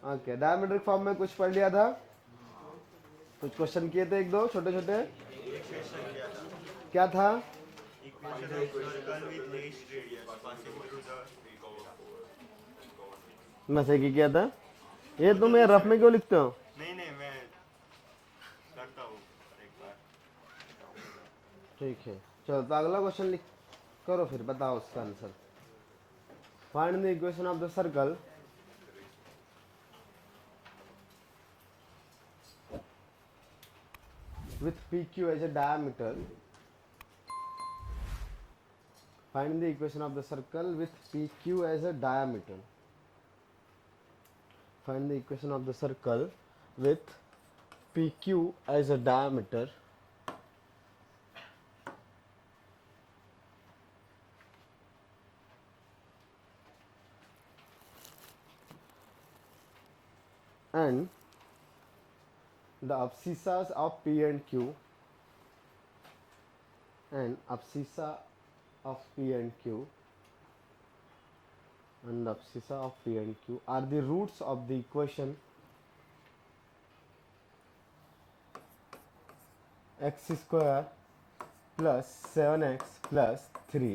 Okay, diametric form में कुछ पढ़ लिया था, कुछ क्वेश्चन किए थे, एक दो छोटे छोटे। क्या था? मैसे की किया था? ये तुम ये रफ में क्यों लिखते हो? नहीं मैं करता हूँ एक बार। ठीक है, चलो तो अगला क्वेश्चन लिख करो, फिर बताओ उसका answer. Find the equation of the circle with PQ as a diameter. Find the equation of the circle with PQ as a diameter. Find the equation of the circle with PQ as a diameter. And the abscissas of P and Q and abscissa of P and Q and the abscissa of P and Q are the roots of the equation x square plus 7x plus 3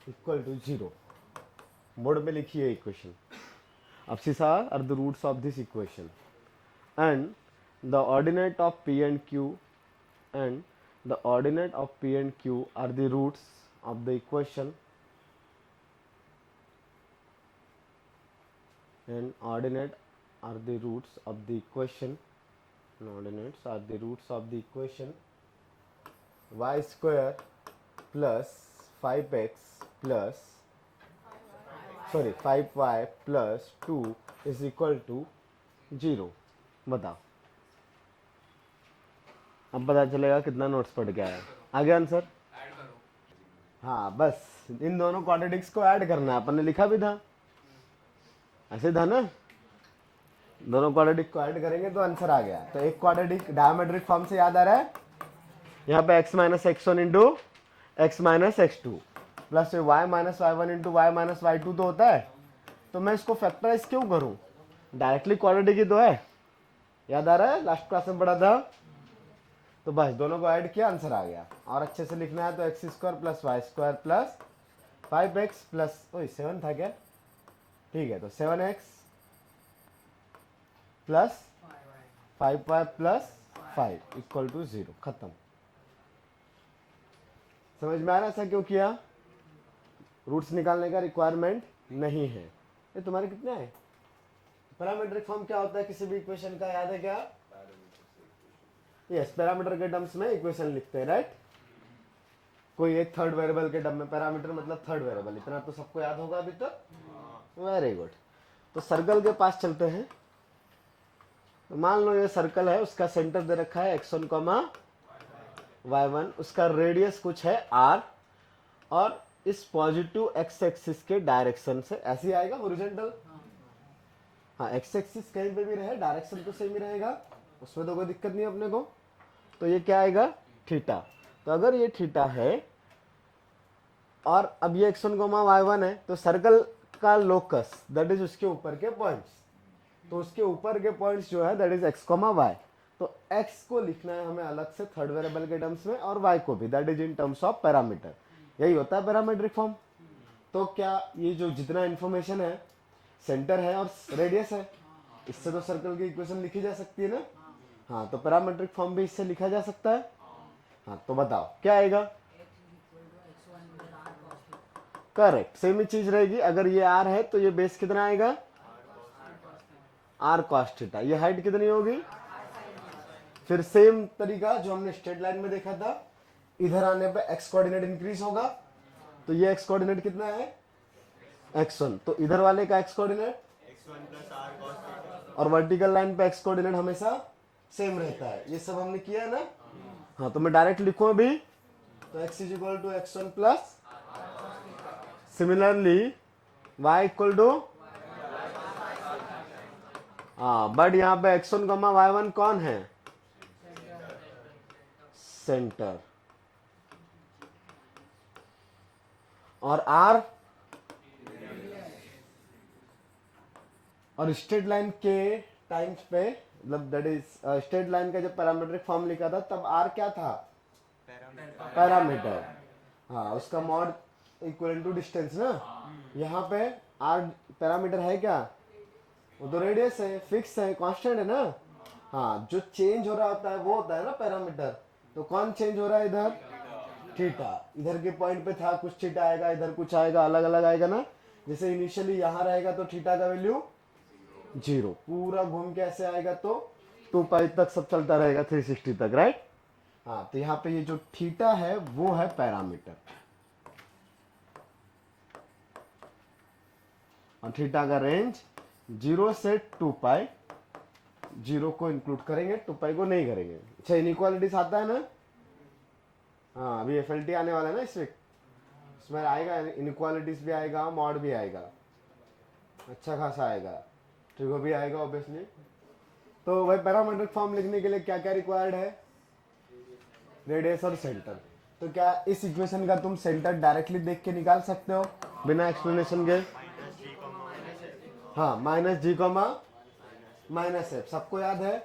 equal to 0. Board में लिखिए equation. Abscissa are the roots of this equation and the ordinate of P and Q and the ordinate of P and Q are the roots of the equation and ordinate are the roots of the equation and ordinates are the roots of the equation y square plus 5x plus 5y plus 2 is equal to 0। बताओ, अब पता चलेगा कितना notes पढ़ के आया। आगे answer हाँ, बस इन दोनों क्वाड्रेटिक्स को ऐड करना है, अपन ने लिखा भी था, ऐसे था ना। दोनों क्वाड्रेटिक को ऐड करेंगे तो आंसर आ गया। तो एक क्वाड्रेटिक डायमेट्रिक फॉर्म से याद आ रहा है, यहाँ पे x minus x one into x minus x two plus y minus y one into y minus y two तो होता है। तो मैं इसको फैक्टराइज क्यों करूं, डायरेक्टली क्वाड्रेटिक ही तो है। याद आ रहा है, लास्ट क्लास में पढ़ा था। तो बस दोनों को ऐड किया, आंसर आ गया। और अच्छे से लिखना है तो x square plus y square plus 5x plus 7 था क्या? ठीक है, तो 7x plus 5y plus 5 equal to 0। खत्म। समझ में आ रहा ऐसा क्यों किया? रूट्स निकालने का रिक्वायरमेंट नहीं है। ये तुम्हारे कितने आए? पैरामीट्रिक फॉर्म क्या होता है किसी भी इक्वेशन का, याद है क्या? यस, पैरामीटर के टर्म्स में इक्वेशन लिखते हैं, राइट। कोई एक थर्ड वेरिएबल के टर्म में, पैरामीटर मतलब थर्ड वेरिएबल, इतना तो सबको याद होगा अभी तक। Very good. तो सर्कल के पास चलते हैं। तो मान लो ये सर्कल है, उसका सेंटर दे रखा है x1 कॉमा y1, उसका रेडियस कुछ है r, और इस पॉजिटिव x एक्सिस के डायरेक्शन से ऐसे ही आएगा हॉरिजॉन्टल। हाँ, x एक्सिस कहीं पे भी रहे, डायरेक्शन तो सेम ही रहेगा, उसमें तो कोई दिक्कत नहीं अपने को। तो ये क्या आएगा? थीटा। तो अगर ये थीटा है और अब ये x1 कॉमा y1 है, तो सर्कल का लोकस दैट इज उसके ऊपर के पॉइंट्स, तो उसके ऊपर के पॉइंट्स जो है that is x comma y। तो x को लिखना है हमें अलग से थर्ड वेरिएबल के टर्म्स में, और y को भी that is in terms of parameter. यही होता है पैरामीट्रिक फॉर्म। तो क्या ये जो जितना इंफॉर्मेशन है, सेंटर है और रेडियस है, इससे तो सर्कल की इक्वेशन लिखी जा सकती है ना। हाँ, तो पैरामीट्रिक फॉर्म भी इससे लिखा जा सकता है। हाँ, तो बताओ क्या आएगा? करेक्ट, सेम ही चीज रहेगी। अगर ये r है तो ये बेस कितना आएगा? r cos theta. ये हाइट कितनी होगी? फिर सेम तरीका जो हमने स्ट्रेट लाइन में देखा था, इधर आने पे x कोऑर्डिनेट इंक्रीज होगा, तो ये x कोऑर्डिनेट कितना है? x1। तो इधर वाले का x coordinate x1 plus r cos theta, और वर्टिकल लाइन पे x कोऑर्डिनेट हमेशा सेम रहता है। ये सब हमने किया है ना। हाँ, तो मैं डायरेक्ट लिखूं अभी, तो x is equal to x1 plus, similarly y equal to, हाँ, बट यहाँ पे x1 कॉमा y1 कौन है? सेंटर। और आर और स्ट्रेट लाइन के टाइम्स पे, मतलब दैट इज स्ट्रेट लाइन का जब पैरामीट्रिक फॉर्म लिखा था तब आर क्या था, पैरामीटर। हाँ, उसका मॉड इक्वल टू डिस्टेंस ना। यहाँ पे आर पैरामीटर है क्या, वो तो रेडियस है, फिक्स है, कांस्टेंट है ना। हाँ, जो चेंज हो रहा होता है वो होता है ना पैरामीटर। तो कौन चेंज हो रहा है इधर, थीटा। इधर के पॉइंट पे था कुछ थीटा आएगा, इधर कुछ आएगा, अलग अलग आएगा ना। जैसे इनिशियली यहाँ रहेगा तो थीटा का वैल्यू 0, पूरा घूम के ऐसे आएगा तो 2 पाई तक सब चलता रहेगा 360 तक, राइट। हाँ, तो यहाँ पे ये जो थीटा है वो है पैरामीटर, और थीटा का रेंज 0 से 2 पाई, 0 को इंक्लूड करेंगे, 2 पाई को नहीं करेंगे। अच्छा, इनइक्वालिटीज आता है ना। हाँ, अभी एफएलटी आने वाला है ना इस वीक, इसमें आएगा इनइक्वालिटीज भी आएगा, मॉड भी आएगा, अच्छा खासा आएगा, ट्रिगो भी आएगा ऑब्वियसली। तो भाई पैरामीट्रिक फॉर्म लिखने के लिए क्या क्या रिक्वायर्ड है, रेडियस और सेंटर। तो क्या इस इक्वेशन का तुम सेंटर डायरेक्टली देख के निकाल सकते हो बिना एक्सप्लेनेशन के। हाँ, minus G comma minus F, सबको याद है।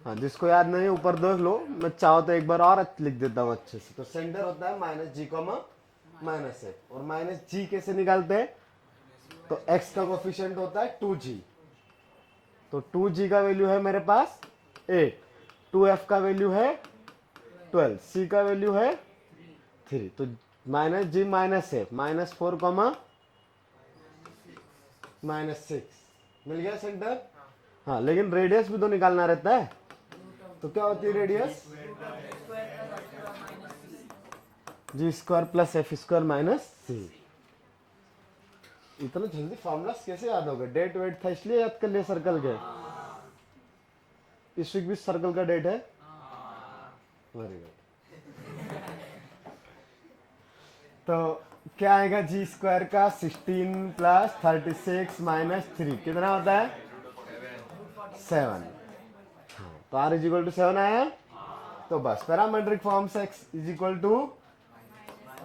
हाँ, जिसको याद नहीं ऊपर देख लो, मैं चाहो तो एक बार और लिख देता हूँ अच्छे से। तो सेंटर होता है minus G comma minus F, और माइनस जी कैसे निकालते हैं, तो एक्स का कोफिशिएंट होता है 2g, तो 2g का वैल्यू है मेरे पास 8, 2f का वैल्यू है 12, c का वैल्यू है 3, तो माइनस जी माइनस एफ, -4 कॉमा -6, मिल गया सेंटर। हाँ, लेकिन रेडियस भी तो निकालना रहता है, तो क्या होती है radius, G square plus F square minus C. इतना जल्दी फॉर्मूलास कैसे याद हो गए, डेट वेट था इसलिए याद कर लिया सर्कल के। इस वीक भी सर्कल का डेट है, वेरी गुड। तो क्या आएगा, जी स्क्वायर का 16 प्लस 36 माइनस 3 कितना होता है 7। हाँ, तो आर इज इक्वल टू 7 आया। तो बस पैरामेट्रिक फॉर्म से x is equal to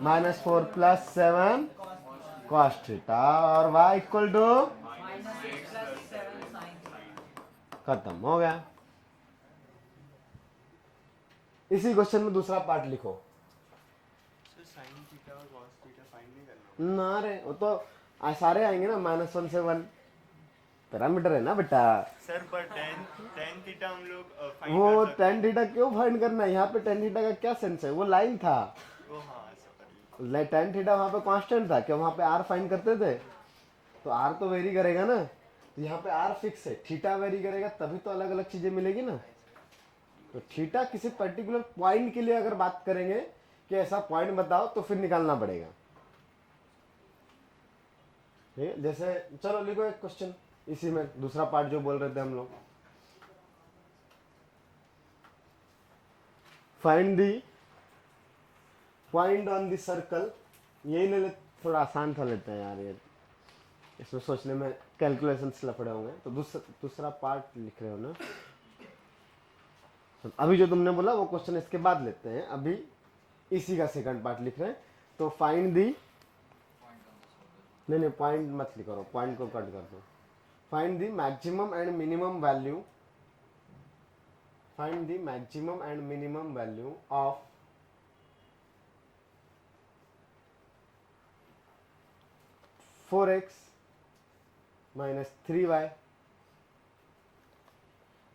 -4 plus 7 cos theta, और y इक्वल टू खत्म हो गया। इसी क्वेश्चन में दूसरा पार्ट लिखो साइन थीटा और कॉस थीटा फाइंड नहीं करना। ना रे, वो तो सारे आएंगे ना, -1 से 1 पैरामीटर है ना बेटा। सर पर टेन थीटा हम लोग फाइंड वो कर सकते tan थीटा क्यों फाइंड करना है, यहाँ पे tan थीटा का क्या सेंस है, वो लाइन था। हैं। वो हाँ सर, tan थीटा वहाँ पे कांस्टेंट था, क्या वहाँ पे r फाइंड करते थे, तो r तो वेरी करेगा ना। तो यहाँ पे r फिक्स है, थीटा वेरी करेगा, तभी तो अलग अलग चीजें मिलेगी ना। तो थीटा किसी पर्टिकुलर पॉइंट के लिए अगर बात करेंगे कि ऐसा पॉइंट बताओ, तो फिर निकालना पड़ेगा। ठीक है, जैसे चलो लिखो एक क्वेश्चन इसी में, दूसरा पार्ट जो बोल रहे थे हम लोग, find the point on the circle. यही ले ले, थोड़ा आसान सा लेते हैं यार, ये इसमें सोचने में कैलकुलेशंस लफड़े होंगे। तो दूसरा पार्ट लिख रहे हो ना, अभी जो तुमने बोला वो क्वेश्चन इसके बाद लेते हैं, अभी इसी का सेकंड पार्ट लिख रहे हैं। तो फाइंड दी, नहीं पॉइंट मत लिखो, पॉइंट को कट कर दो। Find the maximum and minimum value, find the maximum and minimum value of (4x - 3y).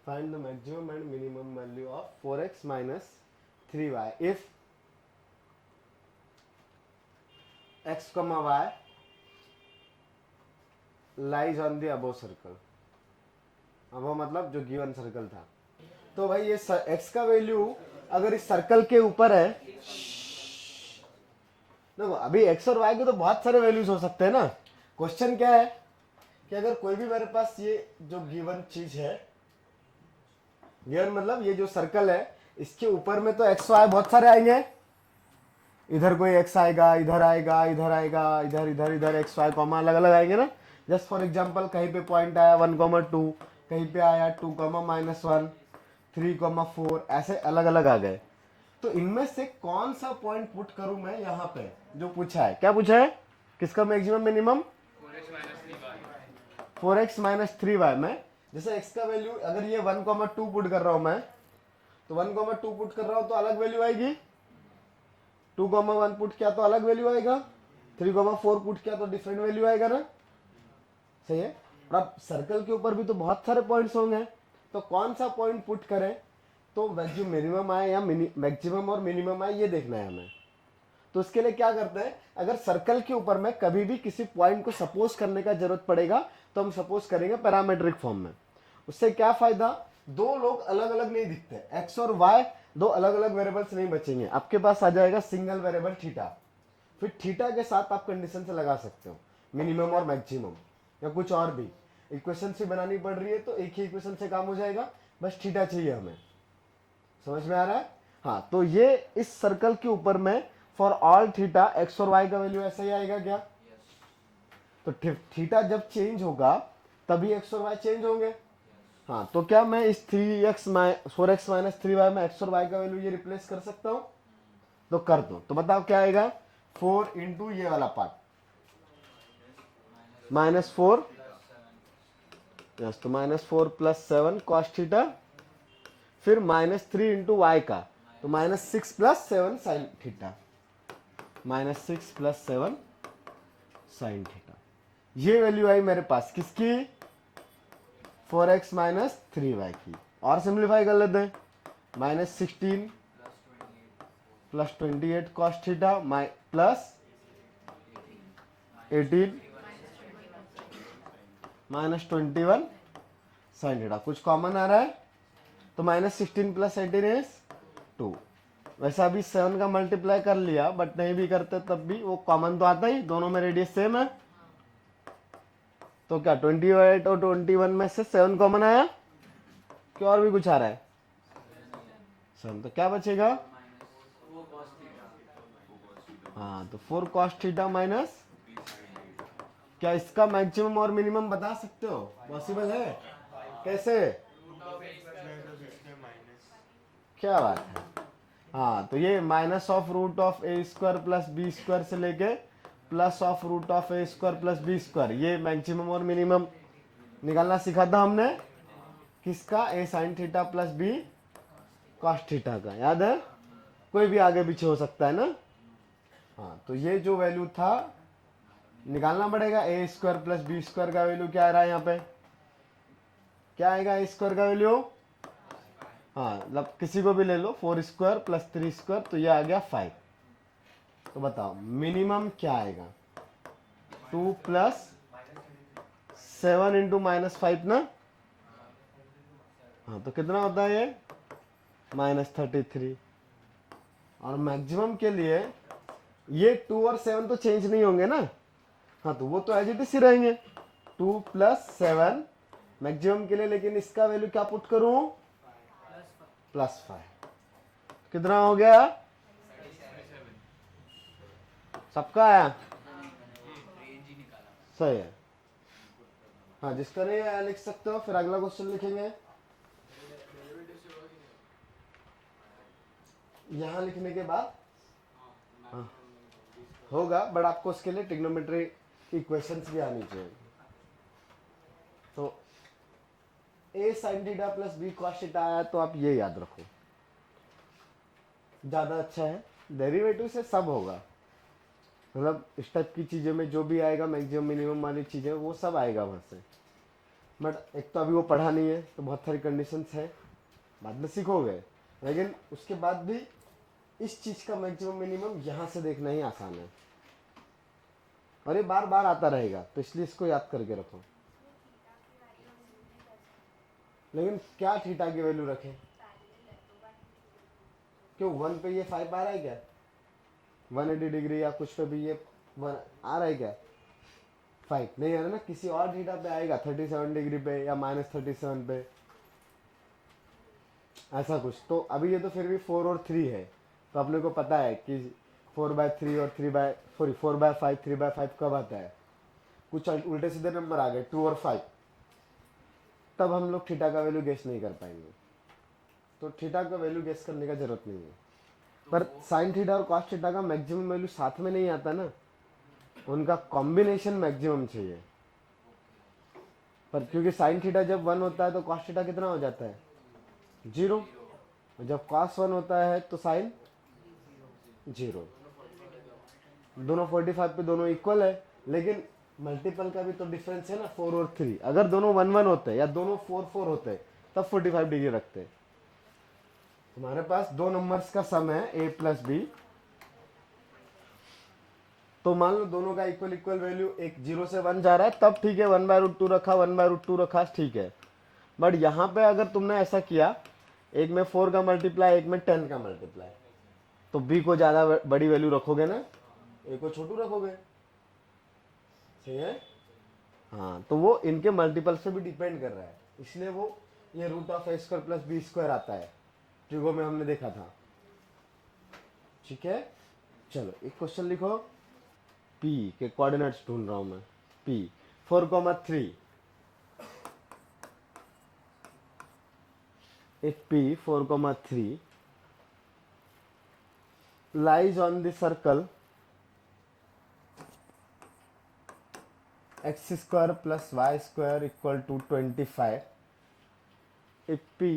Find the maximum and minimum value of 4x minus 3y if x, y lies on the above circle। above मतलब जो given circle था। तो भाई ये x का value अगर इस circle के ऊपर है, देखो अभी x और y के तो बहुत सारे वैल्यूज हो सकते हैं ना। क्वेश्चन क्या है कि अगर कोई भी मेरे पास ये जो गिवन चीज है, गिवन मतलब ये जो सर्कल है, इसके ऊपर में तो एक्स वाई बहुत सारे आएंगे, इधर कोई एक्स आएगा, इधर आएगा, इधर आएगा, इधर इधर इधर एक्स वाई कॉमा अलग अलग आएंगे ना। जस्ट फॉर एग्जांपल कहीं पे पॉइंट आया 1,2, कहीं पे आया 2, -1, 3, 4, ऐसे अलग अलग आ गए। तो इनमें से कौन सा पॉइंट पुट करूं मैं यहाँ पे, जो पूछा है, क्या पूछा है, किसका maximum minimum, 4x minus 3y में। जैसे x का वैल्यू अगर ये 1,2 पुट कर रहा हूं मैं, तो 1,2 पुट कर रहा हूं तो अलग वैल्यू आएगी, 2,1 पुट किया तो अलग वैल्यू आएगा, 3,4 पुट किया तो डिफरेंट वैल्यू आएगा ना, सही है। और अब सर्कल के ऊपर भी तो बहुत सारे पॉइंट्स होंगे, तो कौन सा पॉइंट पुट करें तो जो मिनिमम आए या मैक्सिमम और मिनिमम आए, ये देखना है हमें। तो उसके लिए क्या करते हैं, अगर सर्कल के ऊपर में कभी भी किसी पॉइंट को सपोज करने का जरूरत पड़ेगा तो हम सपोज करेंगे पैरामेट्रिक फॉर्म में। उससे क्या फायदा, दो लोग अलग अलग नहीं दिखते, एक्स और वाई दो अलग अलग वेरिएबल्स नहीं बचेंगे, आपके पास आ जाएगा सिंगल वेरिएबल थीटा। फिर थीटा के साथ आप कंडीशन से लगा सकते हो मिनिमम और मैक्सिमम, या कुछ और भी इक्वेशन से बनानी पड़ रही है तो एक ही इक्वेशन से काम हो जाएगा, बस थीटा चाहिए हमें। समझ में आ रहा है? हाँ, तो ये इस सर्कल के ऊपर में फॉर ऑल थीटा एक्स और वाई का वैल्यू ऐसा ही आएगा क्या? तो थीटा जब चेंज होगा तभी एक्स और वाई चेंज होंगे। हाँ, तो क्या मैं इस 4x माइनस 3y में एक्स और वाई का वैल्यू ये रिप्लेस कर सकता हूँ? तो कर दो, तो बताओ क्या आएगा, 4 इंटू ये वाला पार्ट -4, यस, तो -4 प्लस 7 कॉस थीटा, फिर -3 इंटू वाई का, तो -6 plus 7 sine theta, -6 plus 7 sine theta. ये वैल्यू आई मेरे पास किसकी, 4x माइनस 3y की। और सिंप्लीफाई कर लेते हैं, -16 plus 28 cos theta plus 18 -21 sine theta. कुछ कॉमन आ रहा है तो -16 प्लस 18 इज 2। वैसा अभी 7 का मल्टीप्लाई कर लिया, बट नहीं भी करते तब भी वो कॉमन तो आता ही, दोनों में रेडियस सेम है। तो क्या 28 और 21 में से 7 कॉमन आया, क्या और भी कुछ आ रहा है 7, तो क्या बचेगा, हाँ, तो 4 कॉस थीटा माइनस, क्या इसका मैक्सिमम और मिनिमम बता सकते हो, पॉसिबल है? कैसे, क्या बात है, हाँ, तो ये minus of root of a square plus b square से लेके plus of root of a square plus b square, ये मैक्सिमम और मिनिमम निकालना सीखा था हमने, किसका, a sine theta plus b cos theta का, याद है? कोई भी आगे पीछे हो सकता है ना। हाँ, तो ये जो वैल्यू था निकालना पड़ेगा, ए स्क्वायर प्लस बी स्क्वायर का वैल्यू क्या आ रहा है यहाँ पे, क्या आएगा ए स्क्वायर का वैल्यू, हाँ, मतलब किसी को भी ले लो, 4 स्क्वायर प्लस 3 स्क्वायर, तो ये आ गया 5। तो बताओ मिनिमम क्या आएगा, 2 प्लस 7 इंटू -5 ना, हाँ, तो कितना होता है ये, -33। और मैक्सिमम के लिए ये 2 और 7 तो चेंज नहीं होंगे ना, हाँ, तो वो तो एज इट इज ही रहेंगे, 2 प्लस 7 मैक्सिमम के लिए, लेकिन इसका वैल्यू क्या पुट करूं, +5। कितना हो गया, सबका आया, सही है। हाँ, जिसका नहीं आया लिख सकते हो, फिर अगला क्वेश्चन लिखेंगे। यहाँ लिखने के बाद हाँ होगा, बट आपको उसके लिए ट्रिग्नोमेट्री इक्वेशंस भी आनी चाहिए। तो a sine theta plus b cos theta आया, तो आप ये याद रखो, ज़्यादा अच्छा है। डेरिवेटिव से सब होगा, मतलब इस टाइप की चीज़ें में जो भी आएगा मैक्सिमम मिनिमम वाली चीज़ें, वो सब आएगा वहाँ से। बट एक तो अभी वो पढ़ा नहीं है, तो बहुत सारी कंडीशंस है, बाद में सीखोगे, लेकिन उसके बाद भी इस चीज़ का मैक्सिमम मिनिमम यहाँ से देखना ही आसान है, और ये बार बार आता रहेगा, तो इसलिए इसको याद करके रखो। लेकिन क्या थीटा की वैल्यू रखें, क्यों 1 पे ये 5 आ रहा है क्या, 180 डिग्री या कुछ पे भी ये 1 आ रहा है क्या, 5 नहीं आ रहा ना, किसी और थीटा पे आएगा 37 डिग्री पे या -37 पे, ऐसा कुछ। तो अभी ये तो फिर भी 4 और 3 है, तो अपने को पता है कि 4/3 और 4/5 3/5 कब आता है, कुछ उल्टे सीधे नंबर आ गए 2 और 5, तब हम लोग थीटा का वैल्यू गेस नहीं कर पाएंगे। तो थीटा का वैल्यू गेस करने का जरूरत नहीं है, पर साइन थीटा और कॉस थीटा का मैक्सिमम वैल्यू साथ में नहीं आता ना, उनका कॉम्बिनेशन मैक्सिमम चाहिए। पर क्योंकि साइन थीटा जब 1 होता है तो कॉस थीटा कितना हो जाता है 0, जब कॉस 1 होता है तो साइन 0। दोनों 45 पे दोनों इक्वल है, लेकिन मल्टीपल का भी तो डिफरेंस है ना 4 और 3। अगर दोनों 1 1 होते हैं या दोनों 4 4 होते हैं तब 45 डिग्री रखते हैं। तुम्हारे पास दो नंबर्स का सम है a प्लस बी, तो मान लो दोनों का इक्वल इक्वल वैल्यू, एक 0 से 1 जा रहा है तब ठीक है, 1/√2 रखा, 1/√2 रखा, ठीक है। बट यहाँ पे अगर तुमने ऐसा किया, एक में 4 का मल्टीप्लाई, एक में 10 का मल्टीप्लाई, तो b को ज़्यादा बड़ी वैल्यू रखोगे ना, a को छोटू रखोगे, सही है। हाँ, तो वो इनके मल्टीपल से भी डिपेंड कर रहा है, इसलिए वो ये √(a² + b² आता है, ट्रिगो में हमने देखा था। ठीक है, चलो एक क्वेश्चन लिखो। P के कोऑर्डिनेट्स ढूंढ रहा हूं मैं। P 4,3, if P 4,3 lies on the circle x² + y² = 25, if P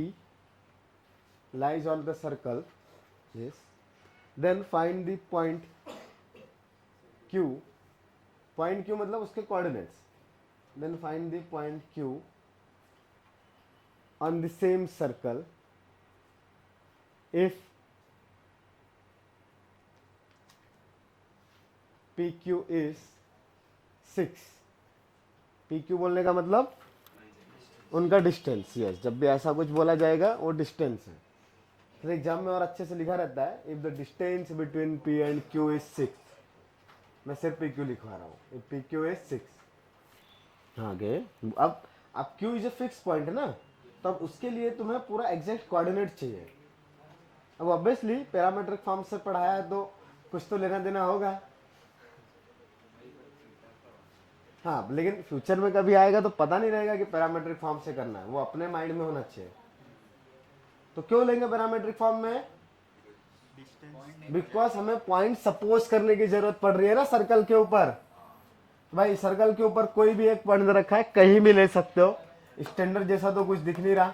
lies on the circle, yes, then find the point Q, point Q मतलब उसके coordinates, then find the point Q on the same circle if PQ is 6। PQ बोलने का मतलब उनका distance, yes, जब भी ऐसा कुछ बोला जाएगा वो डिस्टेंस है। फिर एग्जाम में और अच्छे से लिखा रहता है, if the distance between P and Q is 6, मैं सिर्फ PQ लिखवा रहा हूँ, इफ PQ इज 6। आगे अब Q is a fix point है ना, तो अब उसके लिए तुम्हें पूरा एग्जैक्ट कोऑर्डिनेट चाहिए। अब ऑब्वियसली पैरामीट्रिक फॉर्म से पढ़ाया है तो कुछ तो लेना देना होगा। हाँ, लेकिन फ्यूचर में कभी आएगा तो पता नहीं रहेगा कि पैरामीट्रिक फॉर्म से करना है, वो अपने माइंड में होना चाहिए। तो क्यों लेंगे पैरामीट्रिक फॉर्म में? बिकॉज हमें पॉइंट सपोज करने की जरूरत पड़ रही है ना सर्कल के ऊपर। भाई सर्कल के ऊपर कोई भी एक पॉइंट रखा है, कहीं भी ले सकते हो, स्टैंडर्ड जैसा तो कुछ दिख नहीं रहा,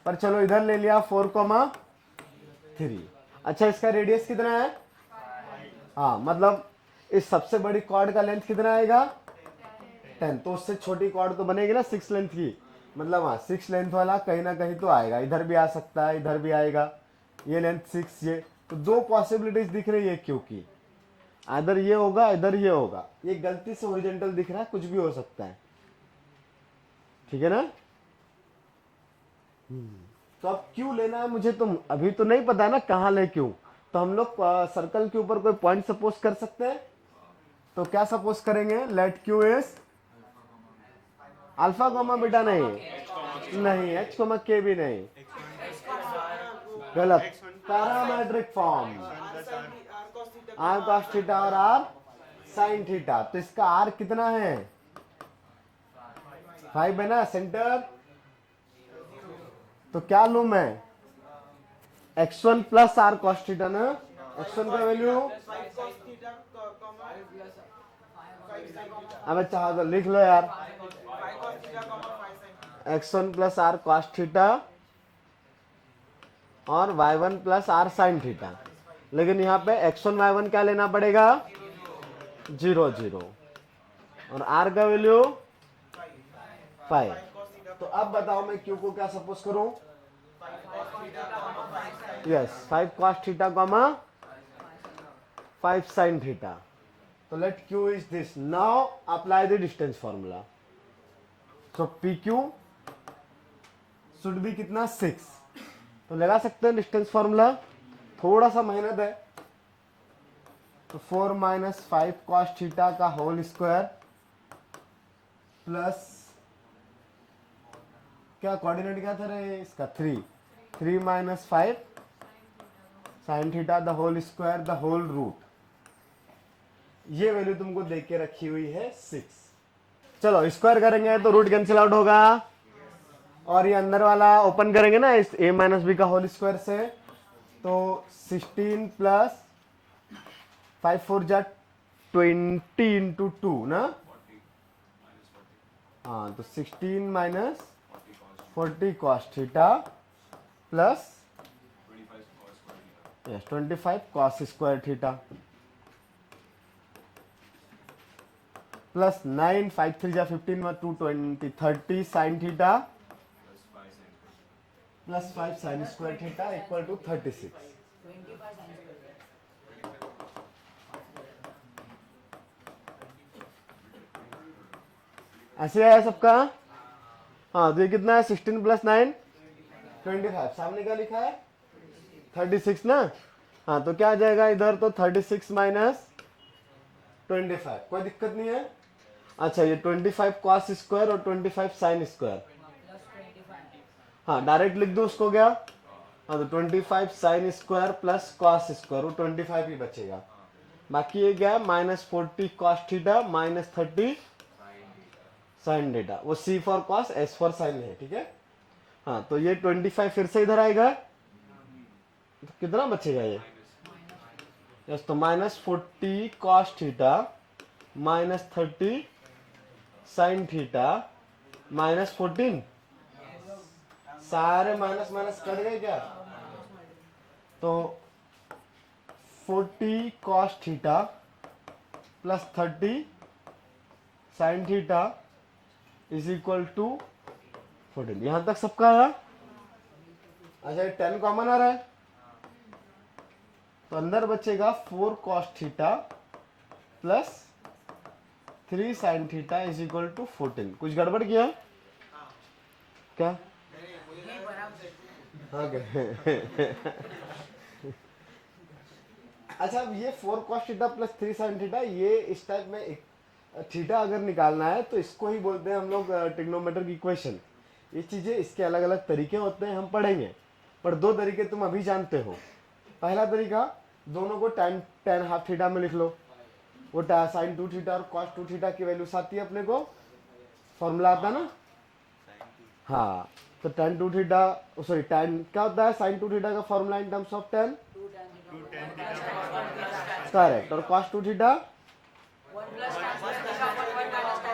पर चलो इधर ले लिया 4,3। अच्छा, इसका रेडियस कितना है? हाँ, मतलब इस सबसे बड़ी कॉर्ड का लेंथ कितना आएगा? 10। तो उससे छोटी कॉर्ड तो बनेगी ना 6 लेंथ की, मतलब हाँ 6 लेंथ वाला कहीं ना कहीं तो आएगा, इधर भी आ सकता है, इधर भी आएगा, ये लेंथ 6, ये तो दो पॉसिबिलिटीज दिख रही है क्योंकि इधर ये होगा, इधर ये होगा, ये गलती से हॉरिजॉन्टल दिख रहा है, कुछ भी हो सकता है, ठीक है ना। तो अब क्यों लेना है मुझे, तो अभी तो नहीं पता ना कहाँ ले क्यों, तो हम लोग सर्कल के ऊपर कोई पॉइंट सपोज कर सकते हैं। तो क्या सपोज करेंगे? Let q is alpha comma beta, नहीं एच कोमा के भी नहीं, गलत, parametric form, r cos theta और आर साइन थीटा। तो इसका आर कितना है? 5 है ना सेंटर, तो क्या लूं मैं? x1 + r cos थीटा ना, x1 का वैल्यू, अब चाहो तो लिख लो यार, x1 + r cos थीटा और y1 + r sin थीटा। लेकिन यहाँ पे x1 y1 क्या लेना पड़ेगा? 0 0, और r का वैल्यू 5। तो अब बताओ मैं q को क्या सपोज करूं? Yes, 5 cos theta, 5 sin theta. तो let q is this. Now apply the distance formula. So pq should be कितना? 6। तो लगा सकते हैं डिस्टेंस फॉर्मूला, थोड़ा सा मेहनत है। तो 4 - 5 cos थीटा का होल स्क्वायर प्लस क्या कोऑर्डिनेट क्या था रे इसका? 3 - 5 sin theta the whole square the whole root. ये वैल्यू तुमको देख के रखी हुई है 6। चलो स्क्वायर करेंगे तो रूट कैंसिल आउट होगा, और ये अंदर वाला ओपन करेंगे ना इस a - b का होल स्क्वायर से, तो 16 प्लस 5 4 जा 20 इंटू 2 ना। हाँ तो 16 minus 40 cos theta plus 25 cos square theta plus 9 5 3 जा 15 2 20 30 sine theta plus 5 sine square theta equal to 36। ऐसे है सबका। हाँ तो ये कितना है 16 प्लस 9 25, सामने क्या लिखा है 36 ना। हाँ तो क्या आ जाएगा इधर, तो 36 माइनस 25, कोई दिक्कत नहीं है। अच्छा ये 25 कॉस स्क्वायर और 25 साइन स्क्वायर, हाँ डायरेक्ट लिख दो उसको क्या। हाँ तो 25 sine square plus cos square, वो 25 ही बचेगा। बाकी ये क्या है minus 40 cos theta minus 30 sine theta, वो C for cos S for sine है, ठीक है। हाँ तो ये 25 फिर से इधर आएगा, तो कितना बचेगा ये, यस तो minus 40 cos theta minus 30 sine theta minus 14, सारे माइनस माइनस कट गए क्या, तो 40 cos theta plus 30 sine theta is equal to 14। यहां तक सबका आया। अच्छा 10 कॉमन आ रहा है, तो अंदर बचेगा 4 cos theta plus 3 sine theta is equal to 14। कुछ गड़बड़ किया क्या? हाँ अच्छा अब ये 4 cos theta plus 3 sine theta, ये इस टाइप में थीटा अगर निकालना है तो इसको ही बोलते हैं हम लोग ट्रिग्नोमेट्रिक इक्वेशन। ये चीजें इसके अलग अलग तरीके होते हैं, हम पढ़ेंगे, पर दो तरीके तुम अभी जानते हो। पहला तरीका, दोनों को tan हाफ थीटा में लिख लो, वो साइन 2 थीटा और कॉस 2 थीटा की वैल्यूज आती है अपने को, फॉर्मूला आता है ना। हाँ तो tan 2 थीटा, सॉरी tan क्या होता है, साइन 2 थीटा का formula in terms of tan, correct, और cos 2 थीटा,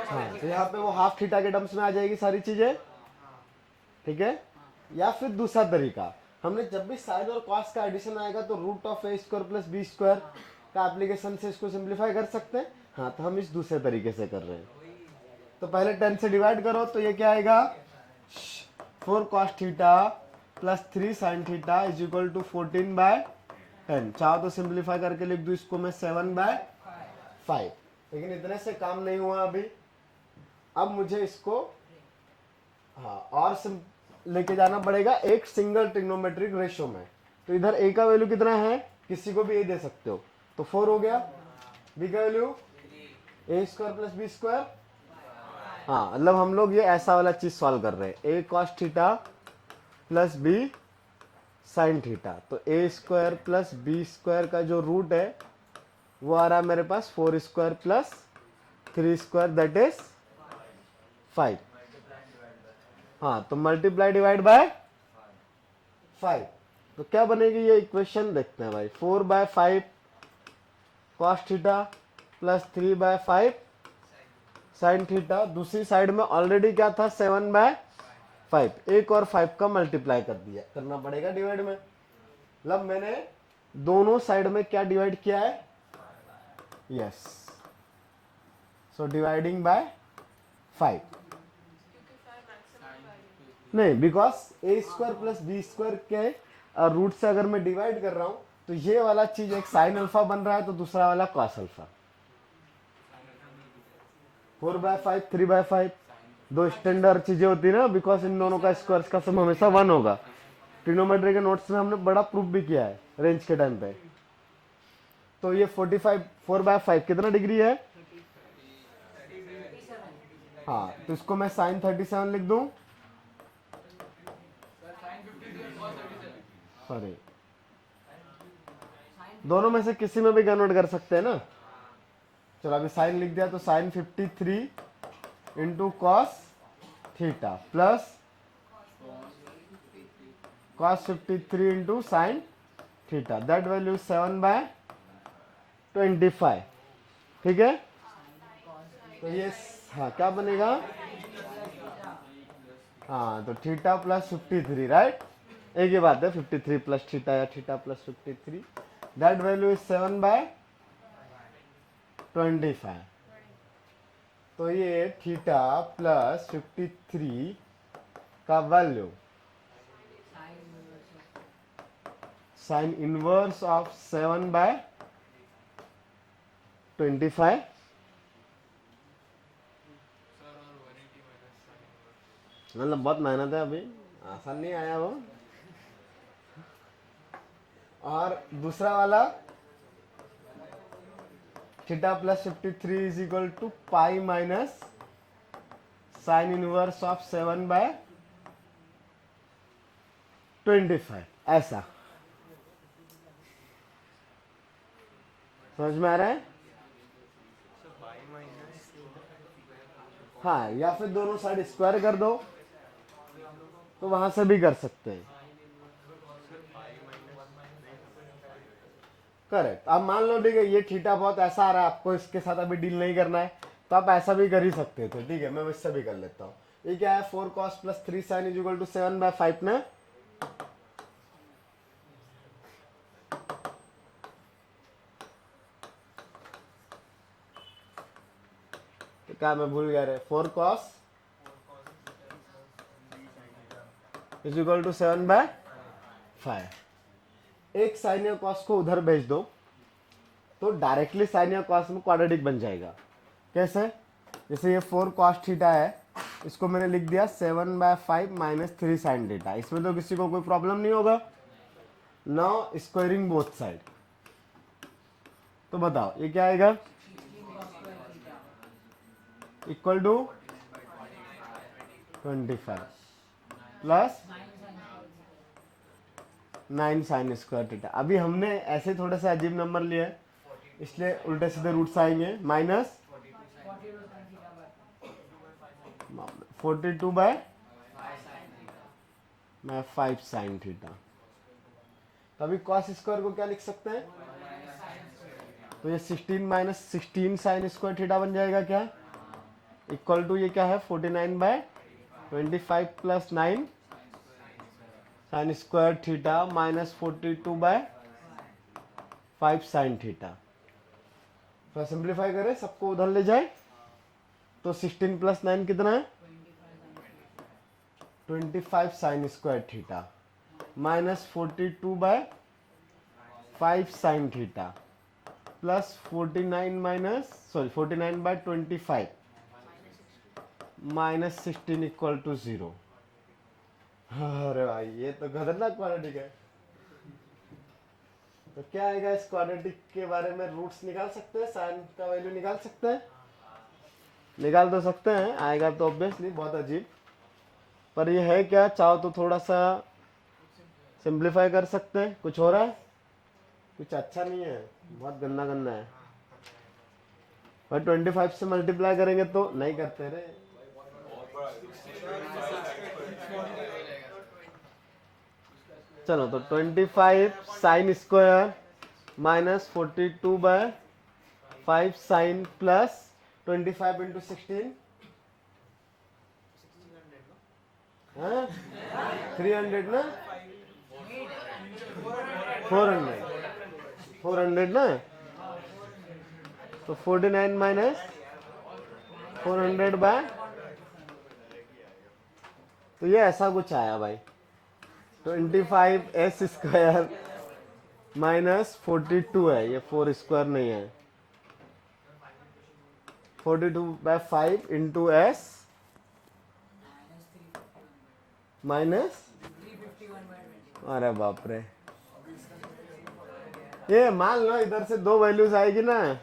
हाँ तो यहाँ पे वो हाफ थीटा के टर्म्स में आ जाएगी सारी चीजें, ठीक है। या फिर दूसरा तरीका, हमने जब भी साइन और कॉस का एडिशन आएगा तो root of a square plus b square का एप्लीकेशन से इसको सिंप्लीफाई कर सकते हैं। हाँ तो हम इस दूसरे तरीके से कर रहे हैं। तो पहले 10 से डिवाइड करो तो ये क्या आएगा, 4 cos theta plus 3 sine theta is equal to 14/10। चाहो तो सिंप्लीफाई करके लिख दू इसको मैं 7/5, लेकिन इतने से काम नहीं हुआ अभी। अब मुझे इसको हाँ और लेके जाना पड़ेगा एक सिंगल ट्रिग्नोमेट्रिक रेशियो में। तो इधर a का वैल्यू कितना है, किसी को भी a दे सकते हो, तो 4 हो गया। b का value a square plus b square, हाँ मतलब हम लोग ये ऐसा वाला चीज सॉल्व कर रहे हैं, a cos theta plus b sine theta. तो a square plus b square का जो रूट है वो आ रहा है मेरे पास 4 square plus 3 square that is 5। हाँ तो मल्टीप्लाई डिवाइड बाय 5, तो क्या बनेगी ये इक्वेशन, देखते हैं भाई। 4/5 cos theta plus 3/5 sine theta, दूसरी साइड में ऑलरेडी क्या था 7/5, एक और 5 का मल्टीप्लाई कर दिया, करना पड़ेगा डिवाइड में। मतलब मैंने दोनों साइड में क्या डिवाइड किया है, यस, सो डिवाइडिंग बाय 5, नहीं because a square plus b square के रूट से अगर मैं डिवाइड कर रहा हूं तो ये वाला चीज एक साइन अल्फा बन रहा है, तो दूसरा वाला कॉस अल्फा। 4/5 3/5 दो स्टैंडर्ड चीजें होती है ना, बिकॉज इन दोनों का स्क्वायर का सम हमेशा 1 होगा। ट्रिग्नोमेट्री के नोट्स में हमने बड़ा प्रूफ भी किया है रेंज के टाइम पे। तो ये 4/5 कितना डिग्री है, हाँ तो इसको मैं साइन 37 लिख दूं, सॉरी दोनों में से किसी में भी कन्वर्ट कर सकते हैं ना। चलो अभी साइन लिख दिया, तो sine 53 into cos theta plus cos 53 into sine theta, that value 7/25, ठीक है। तो ये हाँ क्या बनेगा, हाँ तो थीटा प्लस 53, राइट, एक ही बात है, 53 प्लस थीटा या theta plus 53, that value is 7/25। तो ये थीटा प्लस 53 का वैल्यू साइन इनवर्स ऑफ 7/25, मतलब बहुत मेहनत है, अभी आसान नहीं आया वो। और दूसरा वाला theta plus 53 is equal to pi minus sine inverse of 7/25, ऐसा समझ में आ रहा है। हाँ, या फिर दोनों साइड स्क्वायर कर दो, तो वहां से भी कर सकते हैं, करेक्ट। अब मान लो ठीक है, ये थीटा बहुत ऐसा आ रहा है, आपको इसके साथ अभी डील नहीं करना है, तो आप ऐसा भी कर ही सकते थे, ठीक है, मैं इससे भी कर लेता हूँ। ये क्या है, 4 cos plus 3 sine is equal to 7/5 ना, तो क्या मैं भूल गया रे, 4 cos इज इक्वल टू 7/5। एक साइन या कॉस को उधर भेज दो, तो डायरेक्टली साइन या कॉस में क्वाड्रेटिक बन जाएगा। कैसे, जैसे ये 4 cos थीटा है, इसको मैंने लिख दिया 7/5 माइनस 3 साइन थीटा, इसमें तो किसी को कोई प्रॉब्लम नहीं होगा। नाउ स्क्वायरिंग बोथ साइड, तो बताओ ये क्या आएगा, equal to 25 plus 9 sine square theta. अभी हमने ऐसे थोड़ा सा अजीब नंबर लिया है, इसलिए उल्टे सीधे रूट्स आएंगे, माइनस 42/5 साइन थीटा। तो अभी कॉस स्क्वायर को क्या लिख सकते हैं, तो ये 16 माइनस 16 साइन स्क्वायर थीटा बन जाएगा क्या, इक्वल टू ये क्या है 49/25 plus 9 sine square theta minus 42/5 sine theta. तो सिंप्लीफाई करें, सबको उधर ले जाए, तो 16 प्लस 9 कितना है, 25 sine square theta minus 42/5 sine theta plus 49/25 minus 16 equal to 0। अरे भाई ये तो खतरनाक क्वाड्रेटिक है। तो क्या आएगा इस क्वाड्रेटिक के बारे में, रूट्स निकाल सकते हैं, साइन का वैल्यू निकाल सकते हैं, निकाल तो सकते हैं, आएगा तो ऑब्वियसली बहुत अजीब, पर ये है क्या, चाहो तो थोड़ा सा सिंप्लीफाई कर सकते हैं। कुछ हो रहा है, कुछ अच्छा नहीं है, बहुत गंदा गंदा है। और 25 से मल्टीप्लाई करेंगे तो नहीं करते रे, चलो तो 25 sine square minus 42/5 sine plus 25 into 16, 300 ना, 400 ना, तो 49 माइनस 400 तो ये ऐसा कुछ आया भाई, 25s स्क्वायर माइनस 42 है, ये 4 स्क्वायर नहीं है, 42/5 इंटू एस माइनस, अरे बाप रे, ये मान लो इधर से दो वैल्यूज आएगी ना,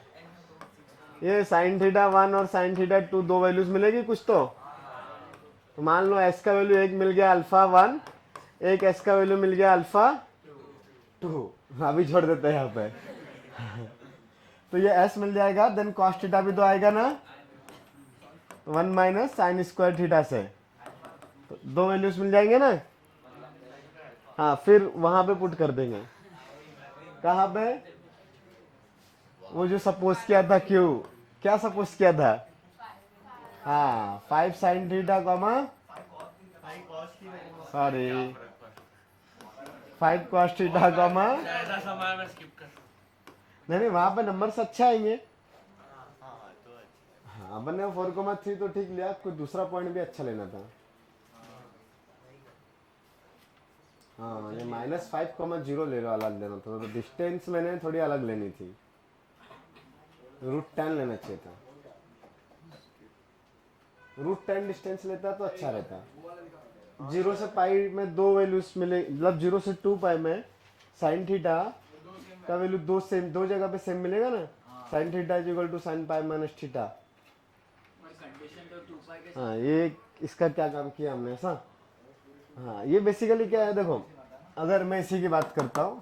ये साइन थीटा 1 और साइन थीटा 2 दो वैल्यूज मिलेगी कुछ तो मान लो एस का वैल्यू एक मिल गया अल्फा 1, एक एस का वैल्यू मिल गया अल्फा 2, अभी छोड़ देते हैं यहाँ पे तो ये एस मिल जाएगा, देन कॉस थीटा भी तो आएगा ना, 1 माइनस साइन स्क्वायर थीटा से, तो दो वैल्यूज मिल जाएंगे ना, हाँ फिर वहां पे पुट कर देंगे, कहाँ पे? वो जो सपोज किया था क्यू, क्या सपोज किया था? हाँ 5 sin theta comma, sorry 5 cos theta comma, ऐसा समय में स्किप कर नहीं वहां पे नंबर्स अच्छा आएंगे। हाँ तो अच्छा हाँ अपन ने 4,3 तो ठीक लिया, कोई दूसरा पॉइंट भी अच्छा लेना था। हाँ ये -5,0 ले लो, अलग लेना था, तो डिस्टेंस मैंने थोड़ी अलग लेनी थी, √10 लेना चाहिए था। √10 डिस्टेंस लेता तो अच्छा रहता। 0 से पाई में दो वैल्यूज मिले, मतलब 0 से 2 पाई में साइन थीटा का वैल्यू दो जगह पे सेम मिलेगा ना। Sine theta is equal to sine pi minus theta. हाँ ये इसका क्या काम किया हमने ऐसा। हाँ ये बेसिकली क्या है, देखो अगर मैं इसी की बात करता हूँ,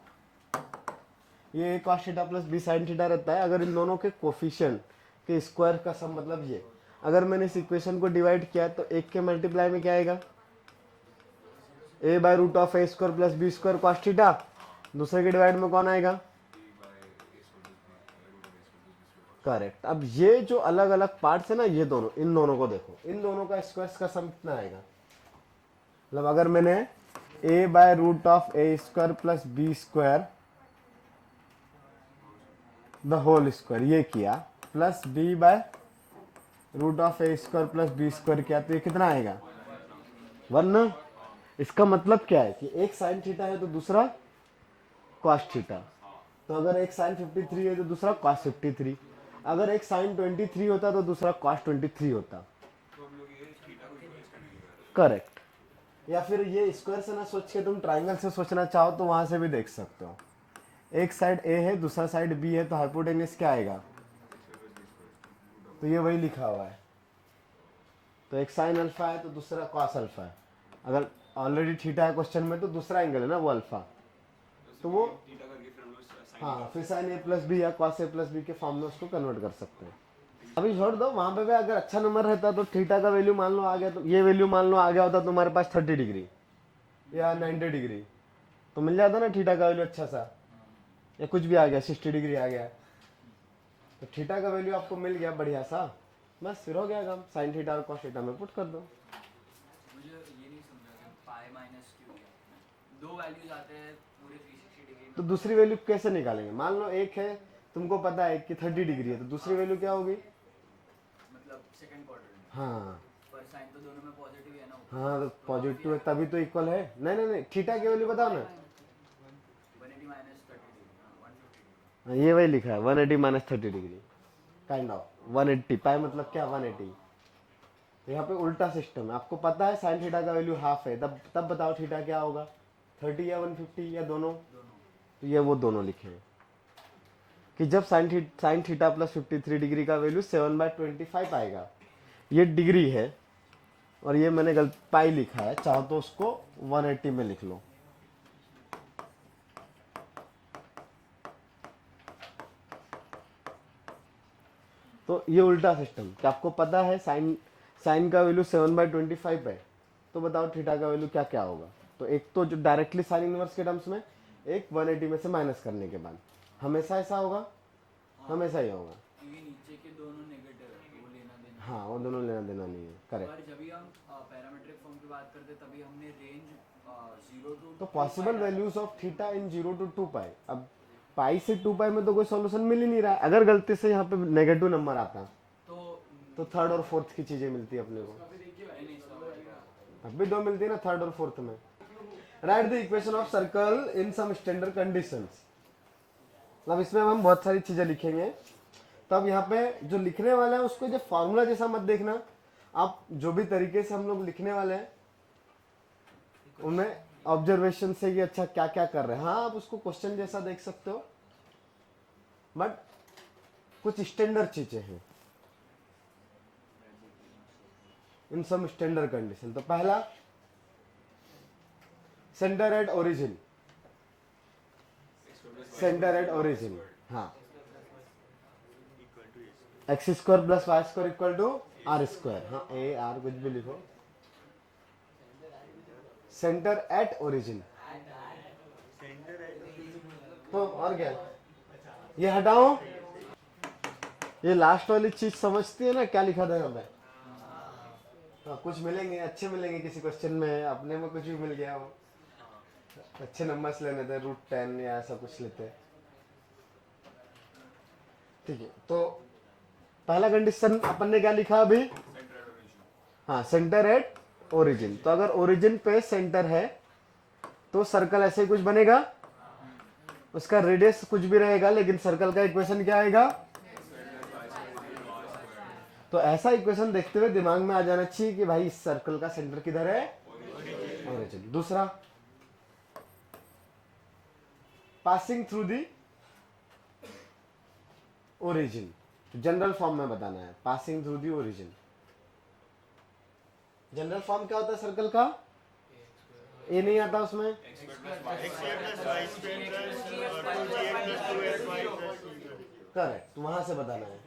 ये a cos theta plus b sin theta रहता है। अगर इन दोनों के कोफिशिएंट के स्क्वायर का सम, मतलब ये अगर मैंने इस इक्वेशन को डिवाइड किया तो एक के मल्टीप्लाई में क्या आएगा, a by root of a square plus b square cos theta, दूसरे के डिवाइड में कौन आएगा, करेक्ट। अब ये जो अलग अलग पार्ट्स है ना, ये दोनों, इन दोनों को देखो, इन दोनों का स्क्वायर का सम कितना आएगा। मतलब अगर मैंने a by root of a square plus b square the whole square ये किया, plus b by root of a square plus b square किया, तो ये कितना आएगा, 1 ना। इसका मतलब क्या है कि एक साइन थीटा है तो दूसरा कॉस थीटा। तो अगर एक साइन 53 है तो दूसरा कॉस 53, अगर एक साइन 23 होता तो दूसरा कॉस 23 होता। करेक्ट। या फिर ये स्क्वायर से ना सोच के तुम ट्राइंगल से सोचना चाहो तो वहां से भी देख सकते हो। एक साइड ए है, दूसरा साइड बी है, तो हाइपोटेन्यूस क्या आएगा, तो ये वही लिखा हुआ है। तो एक साइन अल्फा है तो दूसरा कॉस अल्फा है। अगर ऑलरेडी थीटा है क्वेश्चन में तो दूसरा एंगल है ना वो अल्फा, तो वो हाँ फिर साइन ए प्लस बी या कॉस ए प्लस बी के फॉर्म में उसको कन्वर्ट कर सकते हैं। अभी छोड़ दो, वहां पे भी अगर अच्छा नंबर रहता तो थीटा का वैल्यू मान लो आ गया, तो ये वैल्यू मान लो आ गया होता तुम्हारे पास 30 डिग्री या 90 डिग्री, तो मिल जाता ना थीटा का वैल्यू अच्छा सा, या कुछ भी आ गया 60 डिग्री आ गया, तो थीटा का वैल्यू आपको मिल गया बढ़िया सा, बस फिर हो गया काम, साइन थीटा और कॉस थीटा में पुट कर दो। मुझे ये नहीं समझा कि पाई माइनस क्यू क्या, दो वैल्यूज आते हैं पूरे 360 डिग्री में, तो दूसरी वैल्यू कैसे निकालेंगे, मान लो एक है तुमको पता है कि 30 डिग्री है, तो दूसरी वैल्यू क्या होगी, मतलब सेकंड क्वाड्रेंट में, हाँ पर साइन तो दोनों में पॉजिटिव है ना। हाँ तो पॉजिटिव है तभी तो इक्वल है। नहीं नहीं नहीं, थीटा की वैल्यू बताओ ना। 180 माइनस 30 डिग्री, 150 हाँ, ये वही लिखा है 180 माइनस 30 डिग्री, काइंड ऑफ 180। पाई मतलब क्या, 180। यहाँ पे उल्टा सिस्टम है, आपको पता है साइन थीटा का वैल्यू हाफ है, तब बताओ थीटा क्या होगा, 30 या 150 या दोनों। तो ये वो दोनों लिखे हैं कि जब साइन थीटा प्लस 53 डिग्री का वैल्यू 7/25 आएगा, ये डिग्री है और ये मैंने गलत पाई लिखा है, चाहो तो उसको 180 में लिख लो। तो ये उल्टा सिस्टम कि आपको पता है साइन का वैल्यू 7/25 है, तो बताओ थीटा का वैल्यू क्या क्या होगा। तो एक तो जो डायरेक्टली साइन इनवर्स के टर्म्स में, एक 180 में से माइनस करने के बाद, हमेशा ऐसा होगा, हमेशा ही होगा। क्योंकि नीचे के दोनों नेगेटिव है, वो लेना देना। हाँ वो दोनों लेना देना नहीं है, करेक्ट। पर जब भी हम पैरामीट्रिक फॉर्म की बात करते तभी हमने रेंज 0 टू तो possible values of theta in 0 to 2 पाई, अब पाई से 2 पाई में तो कोई सॉल्यूशन मिल ही नहीं रहा है। अगर गलती से यहाँ पे नेगेटिव नंबर आता तो थर्ड और फोर्थ की चीजें मिलती है अपने को, नहीं समझ अब भी दो मिलती है ना थर्ड और फोर्थ में। Write the equation of circle in some standard conditions. मतलब इसमें हम बहुत सारी चीजें लिखेंगे, तब यहाँ पे जो लिखने वाला है उसको जब फॉर्मूला जैसा मत देखना, आप जो भी तरीके से हम लोग लिखने वाले हैं उनमें ऑब्जर्वेशन से कि अच्छा क्या क्या कर रहे हैं, हाँ आप उसको क्वेश्चन जैसा देख सकते हो, बट कुछ स्टैंडर्ड चीजें हैं इन सम स्टैंडर्ड कंडीशन। तो पहला centre at origin, centre at origin, हाँ equal to x square plus y square equal to r square, हाँ ए आर कुछ भी लिखो। सेंटर एट ओरिजिन, सेंटर तो और क्या, ये हटाओ, ये लास्ट वाली चीज समझती है ना, क्या लिखा था यहाँ पे? हाँ, कुछ मिलेंगे, अच्छे मिलेंगे किसी क्वेश्चन में, अपने में कुछ भी मिल गया हो, अच्छे नंबर्स लेने थे, √10 या ऐसा कुछ लेते। ठीक है, तो पहला कंडीशन अपन ने क्या लिखा अभी? हाँ, सेंटर एट ओरिजिन। तो अगर ओरिजिन पे सेंटर है तो सर्कल ऐसे ही कुछ बनेगा, उसका रेडियस कुछ भी रहेगा, लेकिन सर्कल का इक्वेशन क्या आएगा? तो ऐसा इक्वेशन देखते हुए दिमाग में आ जाना चाहिए कि भाई इस सर्कल का सेंटर किधर है? ओरिजिन। दूसरा, passing through the origin, general form में बताना है, passing through the origin. General form क्या होता है सर्कल का? ए नहीं आता उसमें, करेक्ट, वहां से बताना है,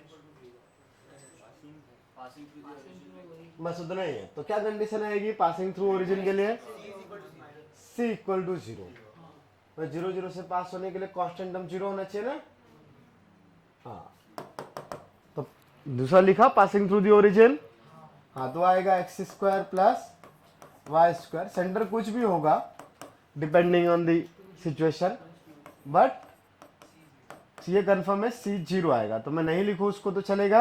पासिंग थ्रू द ओरिजिन बस उतना ही है। तो क्या कंडीशन आएगी पासिंग थ्रू ओरिजिन के लिए? c equal to 0। 0 0 से पास होने के लिए कांस्टेंट टर्म 0 होना चाहिए ना। हाँ, तो दूसरा लिखा पासिंग थ्रू दी ओरिजिन। हाँ, तो आएगा x² प्लस y²। सेंटर कुछ भी होगा depending on the situation, but ये कंफर्म है c 0 आएगा। तो मैं नहीं लिखूँ उसको तो चलेगा?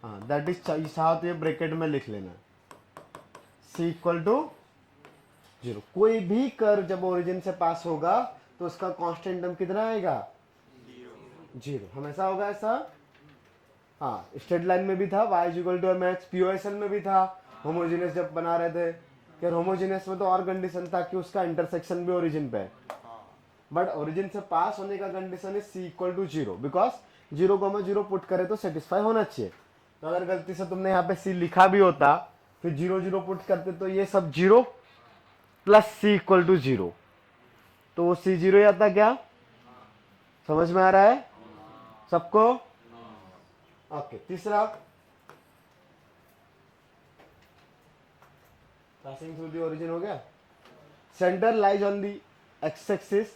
हाँ, दैट इज चाहो तो ये ब्रैकेट में लिख लेना, c इक्वल टू 0। कोई भी कर्व जब ओरिजिन से पास होगा तो उसका कांस्टेंट टर्म कितना आएगा? 0 हमेशा होगा ऐसा। हाँ, स्ट्रेट लाइन में भी था y इक्वल टू mx, पीओएसएल में भी था, होमोजेनियस जब बना रहे थे। यार होमोजेनियस में तो और कंडीशन था कि उसका इंटरसेक्शन भी ओरिजिन पे है, बट ओरिजिन से पास होने का कंडीशन है c equal to 0, because 0,0 put करे तो सेटिस्फाई होना चाहिए। तो अगर गलती से तुमने यहाँ पे c लिखा भी होता फिर 0 0 पुट करते तो ये सब 0 प्लस c इक्वल टू 0, तो वो c 0 आता। क्या समझ में आ रहा है सबको? ओके, तीसरा, पासिंग थ्रू दी ओरिजिन हो गया। Centre lies on the x axis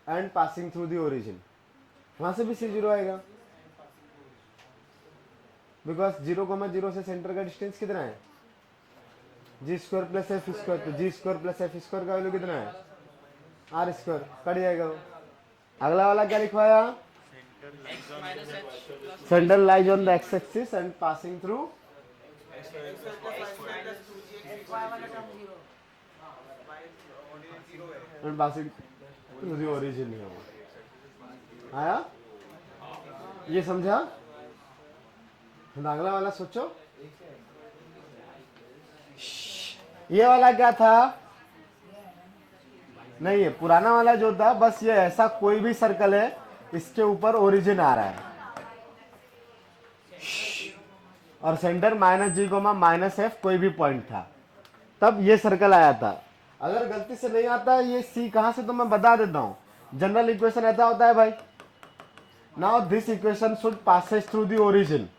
and passing through the origin, वहां से भी c 0 आएगा, बिकॉज 0,0 से सेंटर का डिस्टेंस कितना है? g² plus f²। तो g² प्लस f² का वैल्यू कितना है? r², कट जाएगा वो। अगला वाला क्या लिखवाया? Centre lies on the x axis and passing through and passing through the origin है वो। आया? ये समझा? अगला वाला सोचो, ये वाला क्या था? नहीं, है पुराना वाला जो था, बस ये ऐसा कोई भी सर्कल है इसके ऊपर ओरिजिन आ रहा है और सेंटर -g, -f कोई भी पॉइंट था, तब ये सर्कल आया था। अगर गलती से नहीं आता ये c कहां से, तो मैं बता देता हूं। जनरल इक्वेशन ऐसा होता है भाई, now this equation should passes through the origin.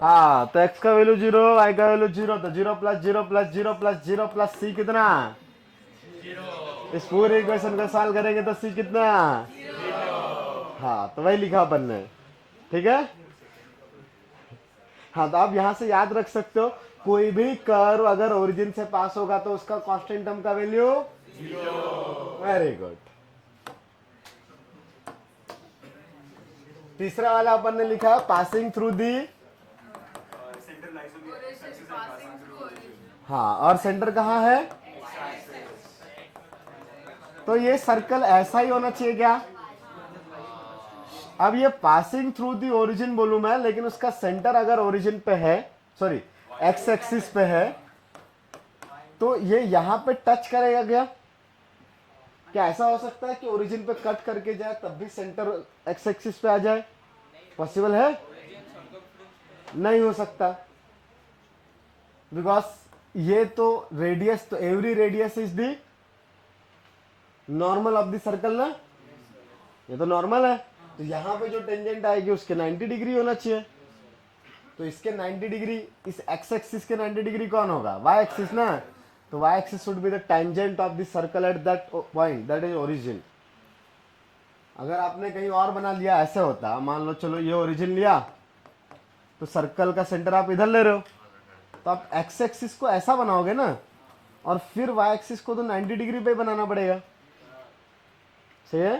हाँ, तो x का वैल्यू 0, y का वैल्यू 0, तो 0 plus 0 plus 0 plus 0 plus c कितना? 0। इस पूरे इक्वेशन को सॉल्व करेंगे तो c कितना? 0। हाँ, तो वही लिखा अपन ने, ठीक है। हाँ, तो आप यहां से याद रख सकते हो, कोई भी कर्व अगर ओरिजिन से पास होगा तो उसका कांस्टेंट टर्म का वैल्यू 0। Very good. तीसरा वाला अपन ने लिखा पासिंग थ्रू दी, हाँ, और सेंटर कहाँ है? तो ये सर्कल ऐसा ही होना चाहिए क्या? अब ये पासिंग थ्रू दी ओरिजिन बोलूं मैं, लेकिन उसका सेंटर अगर ओरिजिन पे है, सॉरी एक्स एक्सिस पे है, तो ये यहां पे टच करेगा क्या? क्या ऐसा हो सकता है कि ओरिजिन पे कट करके जाए तब भी सेंटर एक्स एक्सिस पे आ जाए? पॉसिबल है? नहीं हो सकता, बिकॉज ये तो रेडियस, तो every radius is the normal of the circle ना, ये तो नॉर्मल है। तो यहां पे जो टेंजेंट आएगी उसके 90 डिग्री होना चाहिए, तो इसके 90 डिग्री, इस एक्स एक्सिस के 90 डिग्री कौन होगा? वाई एक्सिस ना। तो y axis should be the tangent of the circle at that point, that is origin. अगर आपने कहीं और बना लिया ऐसे होता, मान लो चलो ये ओरिजिन लिया, तो सर्कल का सेंटर आप इधर ले रहे हो, तो आप x एक्सिस को ऐसा बनाओगे ना, और फिर y एक्सिस को तो 90 डिग्री पे बनाना पड़ेगा, सही है।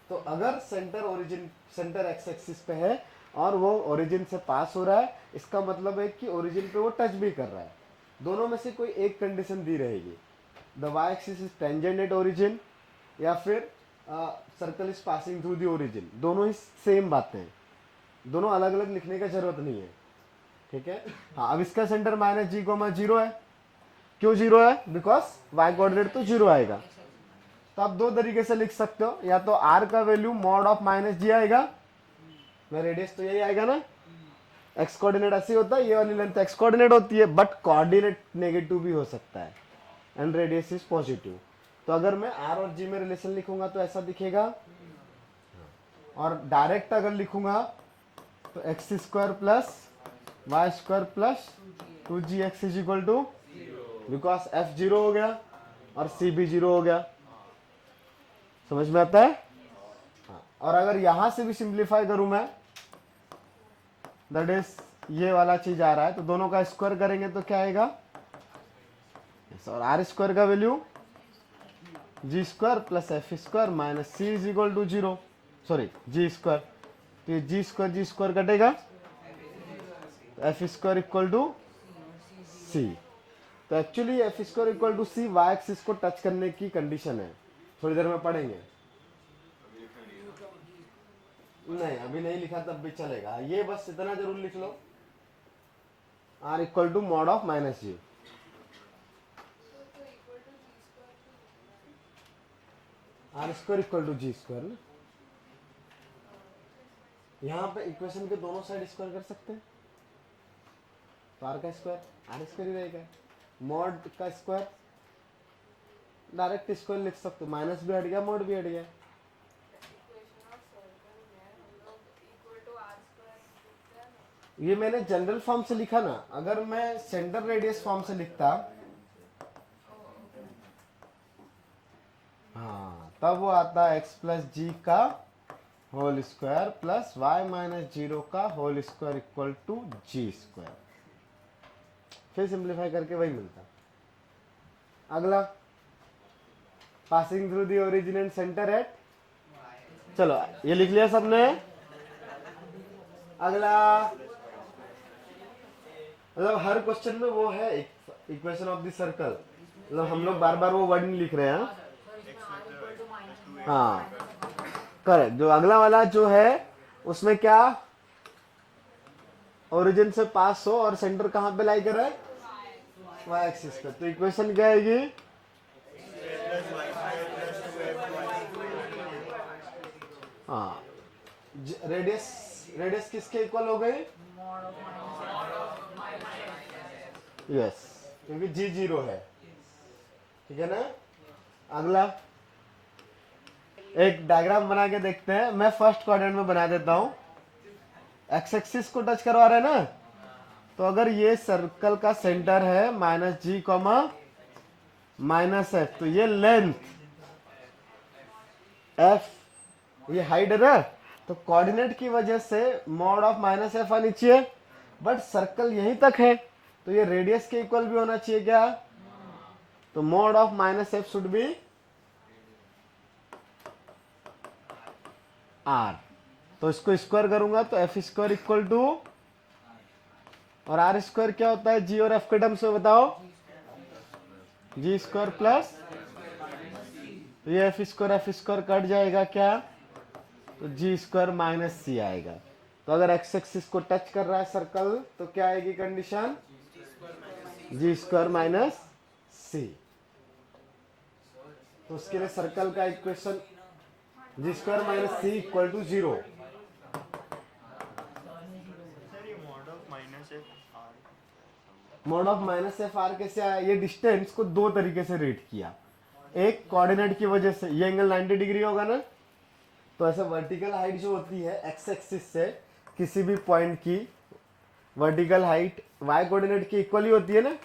तो अगर सेंटर x एक्सिस पे है और वो ओरिजिन से पास हो रहा है, इसका मतलब है कि ओरिजिन पे वो टच भी कर रहा है। दोनों में से कोई एक कंडीशन दी रहेगी, the y axis is tangent at origin, या फिर circle is passing through the origin. दोनों ही सेम बातें हैं, दोनों अलग अलग लिखने का जरूरत नहीं है, ठीक है। हाँ, अब इसका सेंटर माइनस जी कोमा 0 है। क्यों 0 है? बिकॉज y कोऑर्डिनेट तो 0 आएगा। तो आप दो तरीके से लिख सकते हो, या तो r का वैल्यू मॉड ऑफ माइनस जी आएगा, मैं रेडियस तो यही आएगा ना, x कोऑर्डिनेट ऐसे होता है, ये वाली लेंथ x कोऑर्डिनेट होती है, बट कोऑर्डिनेट नेगेटिव भी हो सकता है एंड रेडियस इज पॉजिटिव। तो अगर मैं r और g में रिलेशन लिखूंगा तो ऐसा दिखेगा, और डायरेक्ट अगर लिखूंगा तो x square plus y square plus 2gx is equal to, because f 0 हो गया और c भी 0 हो गया। समझ में आता है? हाँ। और अगर यहां से भी सिंप्लीफाई करूं मैं, दैट इज ये वाला चीज आ रहा है, तो दोनों का स्क्वायर करेंगे तो क्या आएगा, और आर स्क्वायर का value g square plus F square minus C is equal to 0, sorry g square, तो ये जी स्क्वायर कटेगा, f square equal to c. तो actually f square equal to c y axis को touch करने की condition है, थोड़ी देर में पढ़ेंगे। नहीं, अभी नहीं लिखा तब भी चलेगा, ये बस इतना जरूर लिख लो, r equal to mod of minus g. R square equal to g square ना, यहाँ पे इक्वेशन के दोनों साइड स्क्वायर कर सकते हैं, तो आर का स्क्वायर आर स्क्वायर ही रहेगा, मॉड का स्क्वायर डायरेक्ट स्क्वायर लिख सकते हो, माइनस भी हट गया मॉड भी हट गया। ये मैंने जनरल फॉर्म से लिखा ना, अगर मैं सेंटर रेडियस फॉर्म से लिखता, हाँ, तब वो आता एक्स प्लस जी का whole square plus y minus 0 का whole square equal to g square. फिर सिंप्लीफाई करके वही मिलता। अगला, passing through the origin and centre at, चलो ये लिख लिया सबने। अगला, मतलब हर क्वेश्चन में वो है इक्वेशन ऑफ द सर्कल, मतलब हम लोग बार बार वो वर्ड नहीं लिख रहे हैं। हाँ करेक्ट। जो अगला वाला जो है उसमें क्या, ओरिजिन से पास हो और सेंटर कहां पे लाई कर रहा है, वाई एक्सिस पे, तो इक्वेशन क्या आएगी, हाँ, रेडियस किसके इक्वल हो गई, यस, क्योंकि जी 0 है, ठीक है ना। अगला एक डायग्राम बना के देखते हैं, मैं फर्स्ट क्वाड्रेंट में बना देता हूं, एक्स एक्सिस को टच करवा रहे हैं ना, तो अगर ये सर्कल का सेंटर है minus G comma minus F, तो ये लेंथ एफ, ये हाइट है ना, तो कोऑर्डिनेट की वजह से मॉड ऑफ माइनस एफ आनी चाहिए, बट सर्कल यहीं तक है तो ये रेडियस के इक्वल भी होना चाहिए क्या, तो mod of minus f should be r, तो इसको स्क्वायर करूंगा तो एफ स्क्वायर इक्वल टू, और आर स्क्वायर क्या होता है जी और एफ के टर्म्स में बताओ, जी स्क्वायर प्लस, तो ये एफ स्क्वायर कट जाएगा क्या, तो जी स्क्वायर माइनस सी आएगा। तो अगर एक्स एक्सिस को टच कर रहा है सर्कल तो क्या आएगी condition, g square minus c. तो उसके लिए सर्कल का equation g square minus c equal to 0। Mod of minus f r कैसे आया, ये डिस्टेंस को दो तरीके से रेट किया, एक कोऑर्डिनेट की वजह से, ये एंगल 90 डिग्री होगा ना, तो ऐसे वर्टिकल हाइट जो होती है एक्स एक्सिस से किसी भी पॉइंट की वर्टिकल हाइट वाई कोऑर्डिनेट की इक्वल ही होती है ना,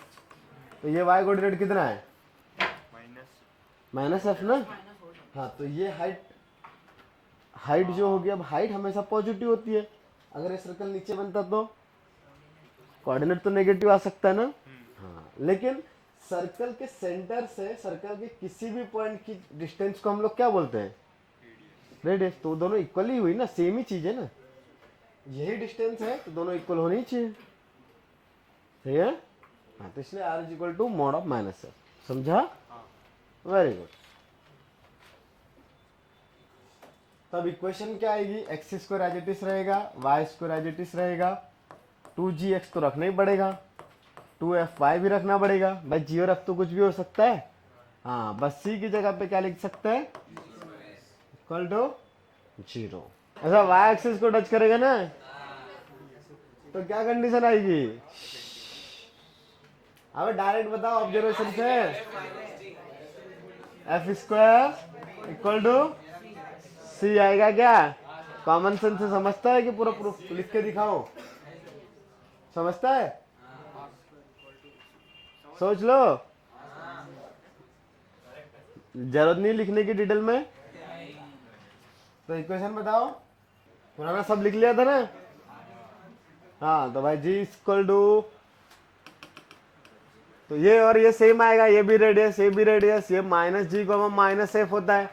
तो ये y कोऑर्डिनेट कितना है, माइनस -f ना। हाँ तो ये हाइट जो होगी, अब हाइट हमेशा पॉजिटिव होती है, अगर ये सर्कल नीचे बनता तो कोऑर्डिनेट तो नेगेटिव आ सकता है ना। हाँ लेकिन सर्कल के सेंटर से सर्कल के किसी भी पॉइंट की डिस्टेंस को हम लोग क्या बोलते हैं, रेडियस। तो दोनों इक्वल ही हुई ना, सेम ही चीज है ना, यही डिस्टेंस है तो दोनों इक्वल होनी ही चाहिए, ठीक है। हाँ तो इसलिए r is equal to mod of minus है, समझा, वेरी गुड। तब इक्वेशन क्या आएगी, x square as it is रहेगा, y square as it is रहेगा, 2gx तो रखना ही पड़ेगा, 2fy भी रखना पड़ेगा भाई, g और f तो कुछ भी हो सकता है। हाँ बस c की जगह पे क्या लिख सकते हैं, इक्वल टू 0। ऐसा y एक्सिस को टच करेगा ना तो क्या कंडीशन आएगी, अब डायरेक्ट बताओ ऑब्जर्वेशन से, एफ स्क्वायर इक्वल टू सी आएगा क्या, कॉमन सेंस से समझता है कि पूरा प्रूफ लिख के दिखाओ, समझता है, सोच लो, जरूरत नहीं लिखने की डिटेल में। तो इक्वेशन बताओ, पुराना सब लिख लिया था ना। हाँ तो भाई जी इक्वल टू, तो ये और ये सेम आएगा, ये भी रेडियस ये भी रेडियस, ये माइनस जी को माइनस एफ होता है,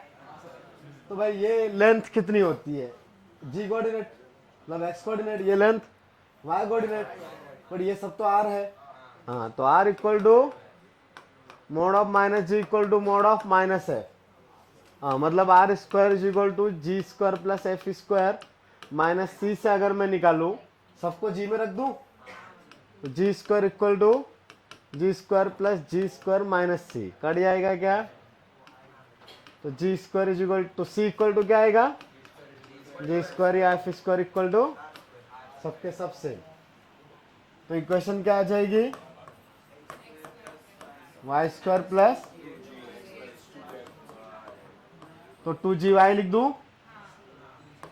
तो भाई ये लेंथ कितनी होती है, जी कोऑर्डिनेट मतलब एक्स कोऑर्डिनेट, ये लेंथ वाई कोऑर्डिनेट, पर ये सब तो आर है। हाँ तो r equal to mod of minus g equal to mod of minus f. हाँ मतलब r square is equal to g square plus F square minus c से अगर मैं निकालूं, सबको जी में रख दूं तो g square equal to g square plus g square minus c, cut जाएगा क्या, तो g square is equal to c equal to क्या आएगा, जी स्क्वायर या एफ स्क्वायर इक्वल टू सबके सब सेम। तो इक्वेशन क्या आ जाएगी, वाई स्क्वायर प्लस, तो 2gy लिख दूं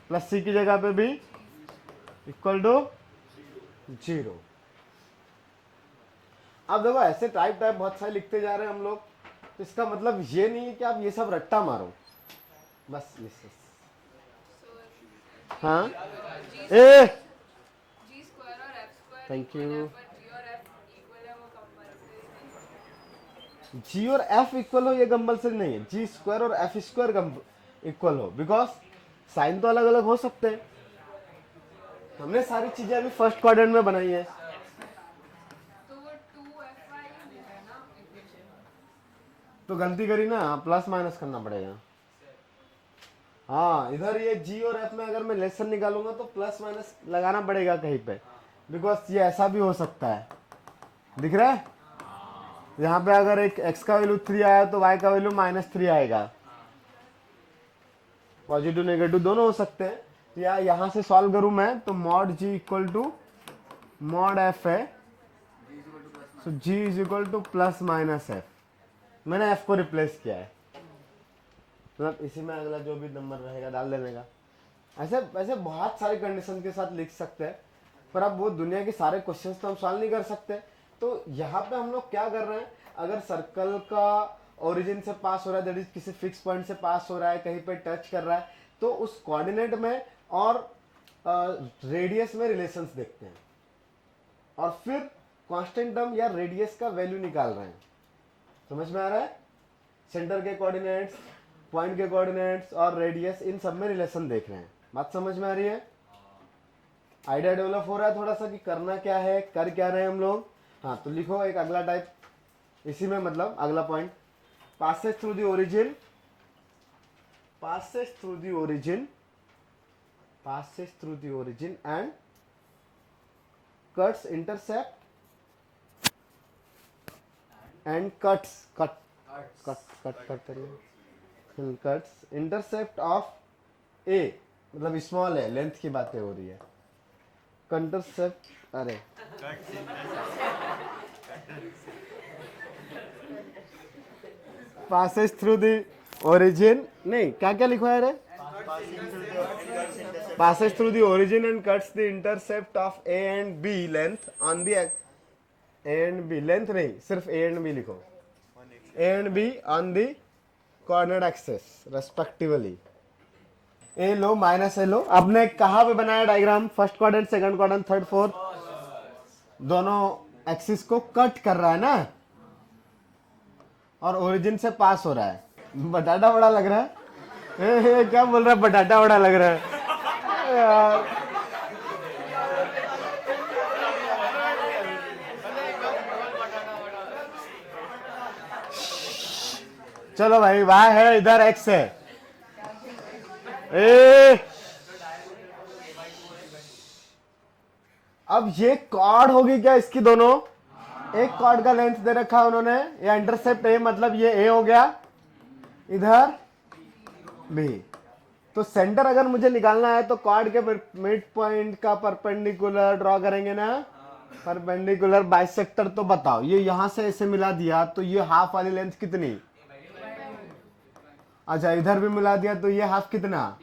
प्लस सी की जगह पे भी इक्वल टू 0। अब देखो ऐसे टाइप बहुत सारे लिखते जा रहे हैं हम लोग, तो इसका मतलब ये नहीं है कि आप ये सब रट्टा मारो, बस ये हाँ ए जी स्क्वायर और एफ स्क्वायर थैंक यू, जी और एफ इक्वल है, वो कंपलसरी जी और एफ इक्वल हो ये कंपल्सरी नहीं है, जी स्क्वायर और एफ स्क्वायर इक्वल हो, बिकॉज साइन तो अलग अलग हो सकते हैं। हमने सारी चीजें अभी फर्स्ट क्वाड्रेंट में बनाई है, तो वो 2fy है ना इक्वेशन। तो गलती करी ना, प्लस माइनस करना पड़ेगा। हाँ इधर ये जी और एफ में अगर मैं लेसन निकालूंगा तो प्लस माइनस लगाना पड़ेगा कहीं पे, बिकॉज ये ऐसा भी हो सकता है, दिख रहा है, यहाँ पे अगर एक x का वैल्यू 3 आया तो y का वैल्यू -3 आएगा, पॉजिटिव नेगेटिव दोनों हो सकते हैं। तो या यहाँ से सॉल्व करूं मैं तो mod g equal to mod f है, so g is equal to plus minus f, मैंने f को रिप्लेस किया है, मतलब इसी में अगला जो भी नंबर रहेगा डाल देने का। ऐसे ऐसे बहुत सारे कंडीशन के साथ लिख सकते हैं, पर अब वो दुनिया के सारे क्वेश्चंस तो हम सॉल्व नहीं कर सकते। तो यहाँ पे हम लोग क्या कर रहे हैं, अगर सर्कल का ओरिजिन से पास हो रहा है, दैट इज किसी फिक्स पॉइंट से पास हो रहा है, कहीं पे टच कर रहा है, तो उस कोऑर्डिनेट में और रेडियस में रिलेशंस देखते हैं और फिर कांस्टेंट टर्म या रेडियस का वैल्यू निकाल रहे हैं। समझ में आ रहा है, सेंटर के कोऑर्डिनेट्स, पॉइंट के कोऑर्डिनेट्स और रेडियस, इन सब में रिलेशन देख रहे हैं। बात समझ में आ रही है, आइडिया डेवलप हो रहा है थोड़ा सा कि करना क्या है, कर क्या रहे हैं हम लोग। हाँ तो लिखो एक अगला टाइप इसी में, मतलब अगला point, passes through the origin, passes through the origin, passes through the origin and cuts intercept and cuts intercept of a, मतलब स्मॉल है, लेंथ की बातें हो रही है, कंटरसेप्ट, अरे passes through the origin, नहीं क्या क्या लिखवाया रे, passes through the origin and cuts the intercept of a and b length on the a and b, length नहीं, सिर्फ ए एंड बी लिखो, a and b on the coordinate axis respectively. A लो minus a लो, आपने कहाँ पे बनाया diagram? First quadrant, second quadrant, third, fourth, दोनों एक्सिस को कट कर रहा है ना, और ओरिजिन से पास हो रहा है। बटाटा बड़ा लग रहा है। क्या बोल रहा है? बटाटा बड़ा लग रहा है यार। चलो भाई, y है, इधर x है। अब ये कॉर्ड होगी क्या इसकी दोनों? एक कॉर्ड का लेंथ दे रखा है उन्होंने, या इंटरसेप्ट a, मतलब ये a हो गया, इधर b। तो सेंटर अगर मुझे निकालना है तो कॉर्ड के मिड पॉइंट का परपेंडिकुलर ड्रॉ करेंगे ना, परपेंडिकुलर बाइसेक्टर। तो बताओ, ये यहां से ऐसे मिला दिया तो ये हाफ वाली लेंथ कितनी? अच्छा, इधर भी मिला दिया तो ये हाफ कितना?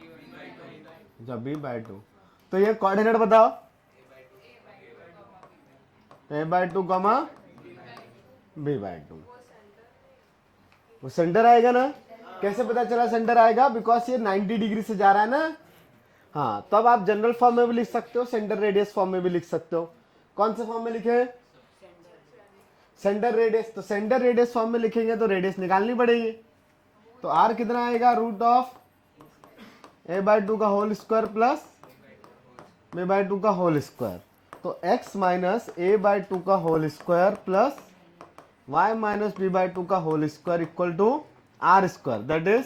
जब b/2। तो ये कोऑर्डिनेट बताओ, a/2, b/2। वो सेंटर आएगा ना? कैसे पता चला सेंटर आएगा? बिकॉज ये 90 डिग्री से जा रहा है ना। हाँ, तो अब आप जनरल फॉर्म में भी लिख सकते हो, सेंटर रेडियस फॉर्म में भी लिख सकते हो। कौन से फॉर्म में लिखे? Centre radius. तो सेंटर रेडियस फॉर्म में लिखेंगे तो रेडियस निकालनी पड़ेगी। तो r कितना आएगा? रूट ऑफ a/2 का होल स्क्वायर प्लस b/2 का होल स्क्वायर। तो x माइनस a/2 का whole square plus y minus b/2 का whole square equal to r square, that is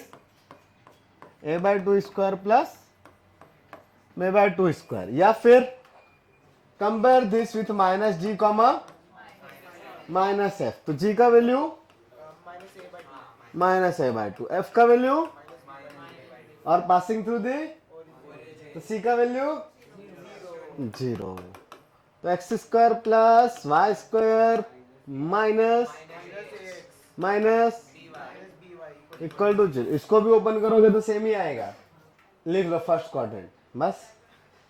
a/2 square plus b/2 square. या फिर compare this with minus g comma minus f। तो g का value minus a/2, f का value और passing through the, तो c का value 0। तो x square plus y square minus minus equal to 0। इसको भी ओपन करोगे तो सेम ही आएगा। लिख लो फर्स्ट क्वाड्रेंट, बस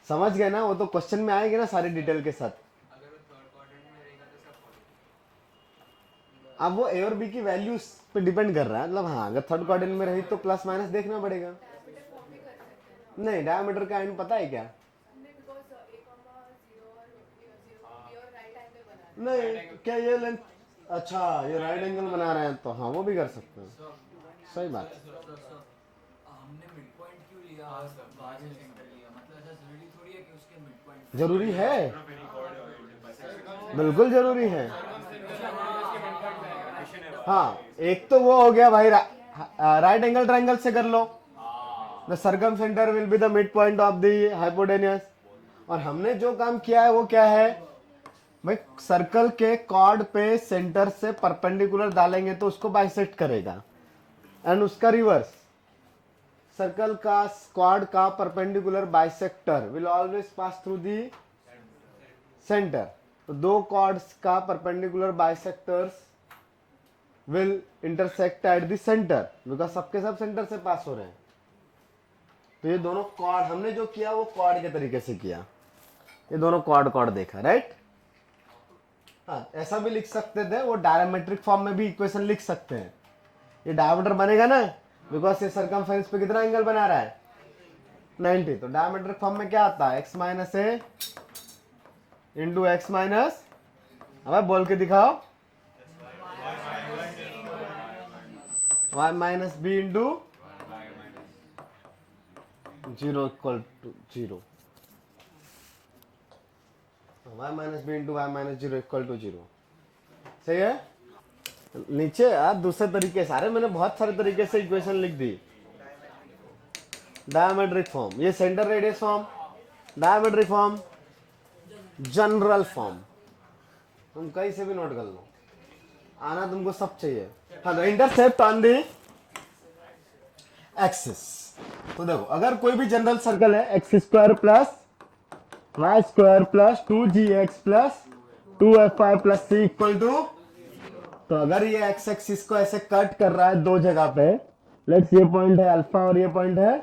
समझ गए ना? वो तो क्वेश्चन में आएंगे ना सारी डिटेल के साथ। अब वो ए और बी की वैल्यूज पे डिपेंड कर रहा है, मतलब हाँ, अगर थर्ड क्वाड्रेंट में रही तो प्लस माइनस देखना पड़ेगा। नहीं, डायमीटर का एंड पता है क्या? नहीं, क्या ये लेंथ? अच्छा, ये राइट एंगल बना रहे हैं तो हाँ, वो भी कर सकते हैं। सही बात। हमने मिड पॉइंट क्यों लिया? बाद में सेंटर लिया, मतलब ऐसा जरूरी थोड़ी है कि उसके मिड पॉइंट। जरूरी है, बिल्कुल जरूरी है। हाँ, एक तो वो हो गया भाई, राइट एंगल ट्रायंगल से कर लो, the circumcentre will be the mid point of the hypotenuse. और हमने जो काम किया है वो क्या है भाई? सर्कल के कॉर्ड पे सेंटर से परपेंडिकुलर डालेंगे तो उसको बाइसेक्ट करेगा, एंड उसका रिवर्स, सर्कल का कॉर्ड का perpendicular bisector will always pass through the centre. तो दो कॉर्ड्स का perpendicular bisectors will intersect at the centre, because सबके सब सेंटर से पास हो रहे हैं। तो ये दोनों कॉर्ड हमने जो किया वो कॉर्ड के तरीके से किया, ये दोनों कॉर्ड कॉर्ड देखा, राइट? हाँ, ऐसा भी लिख सकते थे, वो डायमेट्रिक फॉर्म में भी इक्वेशन लिख सकते हैं। ये डायमीटर बनेगा ना, बिकॉज ये सर्कमफेरेंस पे कितना एंगल बना रहा है? 90। तो डायमीट्रिक फॉर्म में क्या आता है? x minus a into x minus, अब बोल के दिखाओ, y minus b into 0 equal to 0, y minus b into y minus 0 equal to 0। सही है? नीचे यार दूसरे तरीके से, अरे मैंने बहुत सारे तरीके से इक्वेशन लिख दी। डायमेट्रिक फॉर्म, ये centre radius form, diametric form, general form, तुम कहीं से भी नोट कर लो, आना तुमको सब चाहिए। हाँ, तो इंटरसेप्ट ऑन दी एक्सिस। तो देखो, अगर कोई भी जनरल सर्कल है, x square plus y square plus 2gx plus 2fy plus c equal to, तो अगर ये एक्स एक्सिस को ऐसे कट कर रहा है दो जगह पे, लेट्स ये पॉइंट है अल्फा और ये पॉइंट है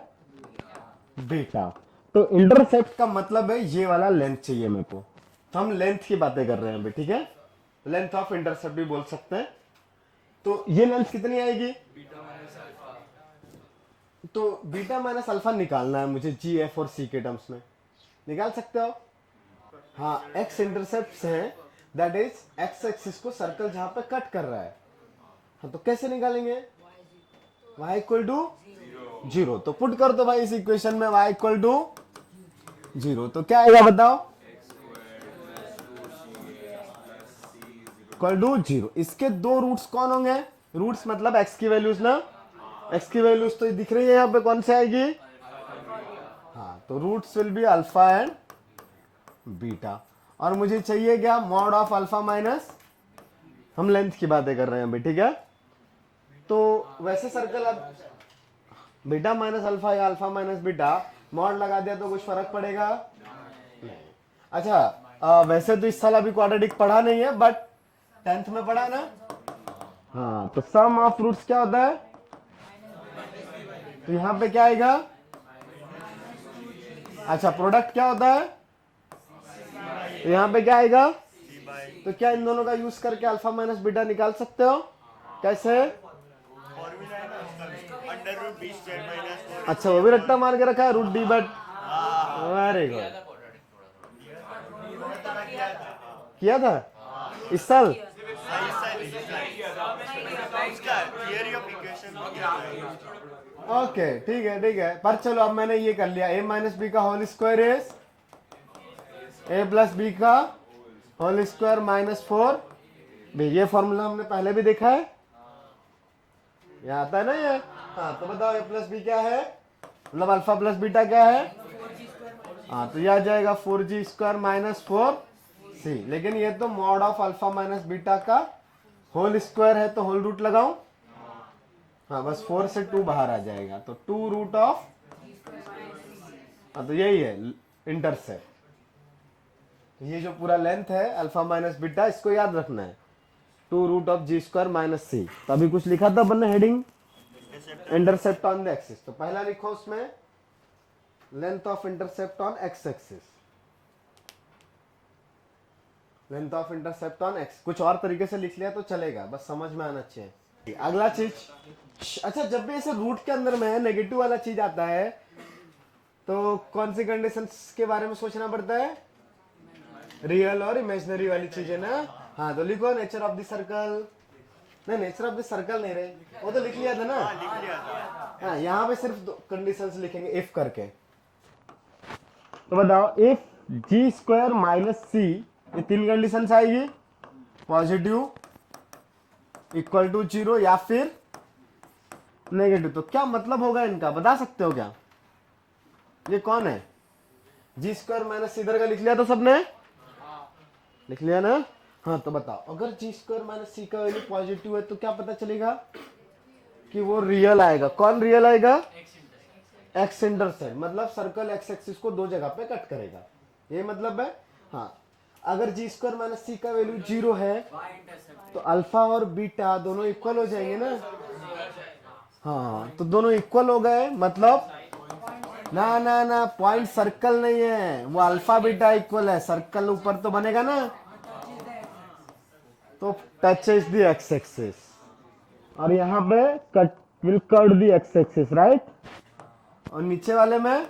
बीटा, तो इंटरसेप्ट का मतलब है ये वाला लेंथ चाहिए मेरे को। तो हम लेंथ की बातें कर रहे हैं अभी, ठीक है? लेंथ ऑफ इंटरसेप्ट भी बोल सकते हैं। तो ये लेंथ कितनी आएगी? Beta minus alpha. तो बीटा माइनस अल्फा निकालना है मुझे जी एफ और सी के टर्म्स में, निकाल सकते हो? हाँ, एक्स इंटरसेप्ट है, दैट इज एक्स एक्सिस को सर्कल जहां पे कट कर रहा है। हाँ, तो कैसे निकालेंगे? y equal to 0। तो पुट कर दो भाई इस इक्वेशन में y इक्वल टू 0, तो क्या आएगा बताओ? Equal to 0। इसके दो रूट्स कौन होंगे? रूट्स मतलब x की वैल्यूज ना, x की वैल्यूज तो दिख रही है यहाँ पे, कौन से आएगी? हाँ, तो roots will be alpha and beta. और मुझे चाहिए क्या? मॉड ऑफ अल्फा माइनस, हम लेंथ की बातें कर रहे हैं अभी, ठीक है? तो वैसे सर्कल अब बीटा माइनस अल्फा या अल्फा माइनस बीटा मॉड लगा दिया तो कुछ फर्क पड़ेगा? नहीं। अच्छा, वैसे तो इस साल अभी क्वाड्रेटिक पढ़ा नहीं है, बट 10th में पढ़ा ना? हाँ, तो सम ऑफ रूट्स क्या होता है? तो यहाँ पे क्या आएगा? अच्छा, प्रोडक्ट क्या होता है? तो यहाँ पे क्या आएगा? तो क्या इन दोनों का यूज करके अल्फा माइनस बीटा निकाल सकते हो? कैसे? फॉर्मूला है ना उसका, under root B square minus 4। अच्छा, वो भी रट्टा मार के रखा है, root D, but very good. किया था इस साल? उसका थियरी ऑफ इक्वेशन। ओके, ठीक है ठीक है, पर चलो अब मैंने ये कर लिया, a माइनस बी का whole square is a plus B का होल स्क्वायर माइनस 4 बी। ये फॉर्मूला हमने पहले भी देखा है, ये आता है ना ये। हाँ, तो बताओ a प्लस बी क्या है, मतलब अल्फा प्लस बीटा क्या है? हाँ, तो ये आ जाएगा 4g स्क्वायर माइनस 4c। लेकिन ये तो mod of alpha minus beta का होल स्क्वायर है, तो होल रूट लगाऊं? हाँ, बस 4 से 2 बाहर आ जाएगा, तो 2 रूट ऑफ, हाँ तो यही है इंटरसेप्ट। तो ये जो पूरा लेंथ है अल्फा माइनस बीटा, इसको याद रखना है, 2 root of g square minus c. तो अभी कुछ लिखा था अपन ने heading, intercept on the axis. तो पहला लिखो उसमें length of intercept on x axis, length of intercept on x. कुछ और तरीके से लिख लिया तो चलेगा, बस समझ में आना चाहिए। अगला चीज, अच्छा, जब भी ऐसे रूट के अंदर में नेगेटिव वाला चीज आता है तो कौन सी कंडीशंस के बारे में सोचना पड़ता है? रियल और इमेजिनरी वाली चीजें ना। हाँ, तो लिखो नेचर ऑफ द सर्कल, नहीं नेचर ऑफ द सर्कल नहीं रहे, वो तो लिख लिया था ना। लिख लिया था। हाँ, यहाँ पे सिर्फ दो कंडीशंस लिखेंगे इफ करके। तो बताओ, इफ जी स्क्वायर माइनस सी, ये 3 कंडीशंस आएगी, पॉजिटिव, इक्वल टू 0 या फिर नेगेटिव। तो क्या मतलब होगा इनका, बता सकते हो क्या? ये कौन है? जी स्क्वायर माइनस इधर का लिख लिया तो सबने, लिख लिया ना? हाँ, तो बताओ, अगर जी स्क्वायर माइनस सी का वैल्यू पॉजिटिव है तो क्या पता चलेगा कि वो रियल आएगा। कौन रियल आएगा? एक्स इंटरसेप्ट, मतलब सर्कल एक्स एक्सिस को दो जगह पे कट करेगा, ये मतलब है। हाँ, अगर जी स्क्वायर माइनस सी का वैल्यू 0 है तो अल्फा और बीटा दोनों इक्वल हो जाएंगे ना। हाँ, तो दोनों इक्वल हो गए, मतलब ना ना ना, पॉइंट सर्कल नहीं है, वो अल्फा बीटा इक्वल है, सर्कल ऊपर तो बनेगा ना, तो touch is the x axis, और यहाँ पे cut will cut the x axis, right. और नीचे वाले में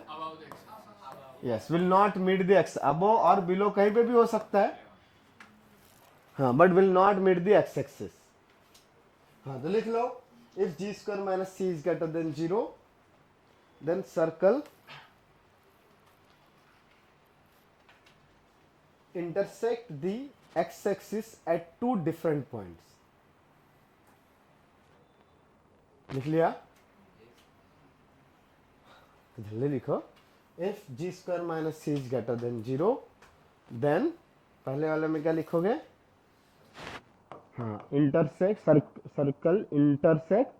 yes will not meet the x, above और बिलो कहीं पे भी हो सकता है, हाँ, but will not meet the x axis. हाँ, तो लिख लो, if g square minus C is greater than 0, then circle intersect the x-axis at 2 different points। लिख लिया? जल्दी लिखो, if g square minus c is greater than 0, then पहले वाले में क्या लिखोगे? हाँ, intersect circle intersect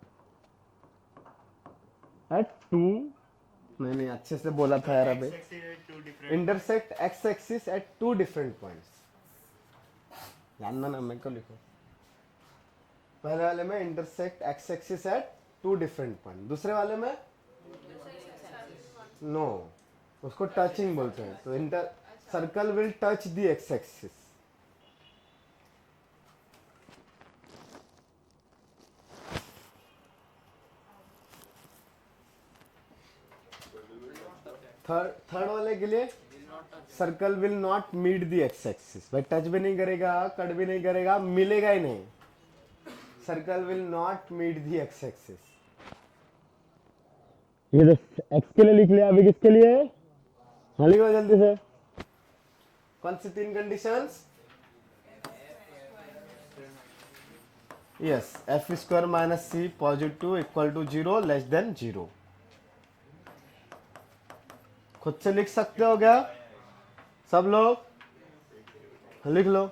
at 2, नहीं अच्छे से बोला था यार अभी, intersect X axis at 2 different points, जानना ना, मेरे को लिखो। पहले वाले में intersect X axis at 2 different point, दूसरे वाले में नो, उसको टचिंग बोलते हैं। तो inter circle will touch the x axis, third वाले के लिए circle will not meet the x axis, भाई टच भी नहीं करेगा, कट भी नहीं करेगा, मिलेगा ही नहीं। Circle will not meet the x axis. ये तो एक्स के लिए लिख लिया, अभी किसके लिए? हाँ लिखो जल्दी से। कौन सी 3 conditions? Yes, F square minus C positive equal to 0 less than 0। खुद से लिख सकते हो क्या सब लोग? लिख लो।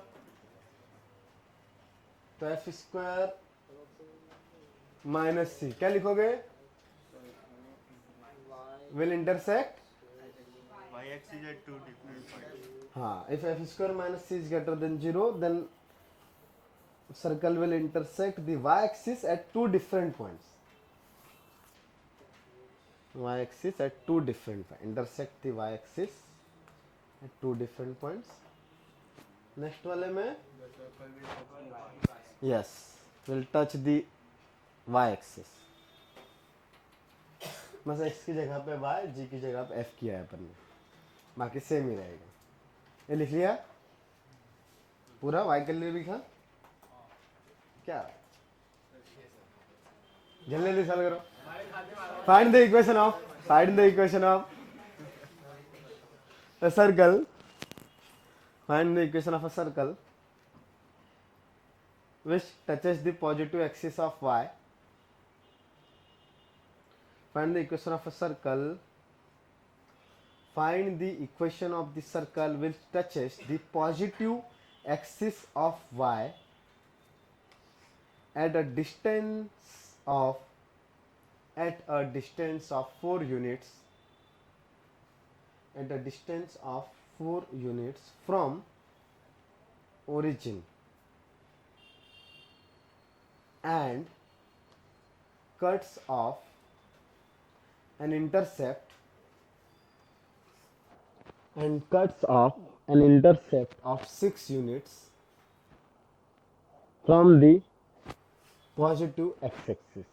तो एफ स्क्वायर माइनस सी क्या लिखोगे? Will intersect, y axis at two different points. हाँ, if f square minus c is greater than 0 then circle will intersect the y axis at two different points. Y axis at two different points, intersect the y axis at two different points. Next वाले में yes will touch the y axis, बस x की जगह पे y, g की जगह पे f किया है अपन ने, बाकी सेम ही रहेगा। ये लिख लिया पूरा, y के लिए लिखा क्या? जल्दी जल्दी सॉल्व करो। Find the equation of a circle. Find the equation of a circle which touches the positive axis of y. Find the equation of a circle. Find the equation of the circle which touches the positive axis of y at a distance of 4 units. At a distance of 4 units from origin and cuts off an intercept of 6 units from the positive x-axis.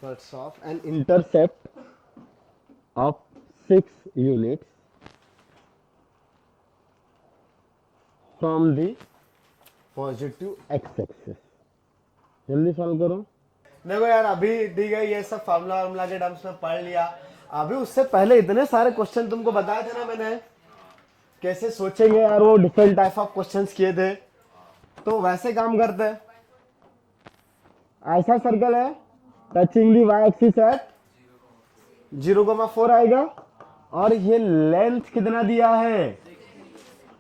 Cuts off an intercept of 6 units from the positive x-axis. जल्दी solve करो। देखो यार, अभी दी गई ये सब formula के terms में पढ़ लिया। अभी उससे पहले इतने सारे क्वेश्चन तुमको बताए थे ना मैंने, कैसे सोचेंगे यार, वो डिफरेंट टाइप ऑफ क्वेश्चंस किए थे। तो वैसे काम करते हैं, ऐसा सर्कल है touching the Y axis at 0,4 आएगा, और ये लेंथ कितना दिया है,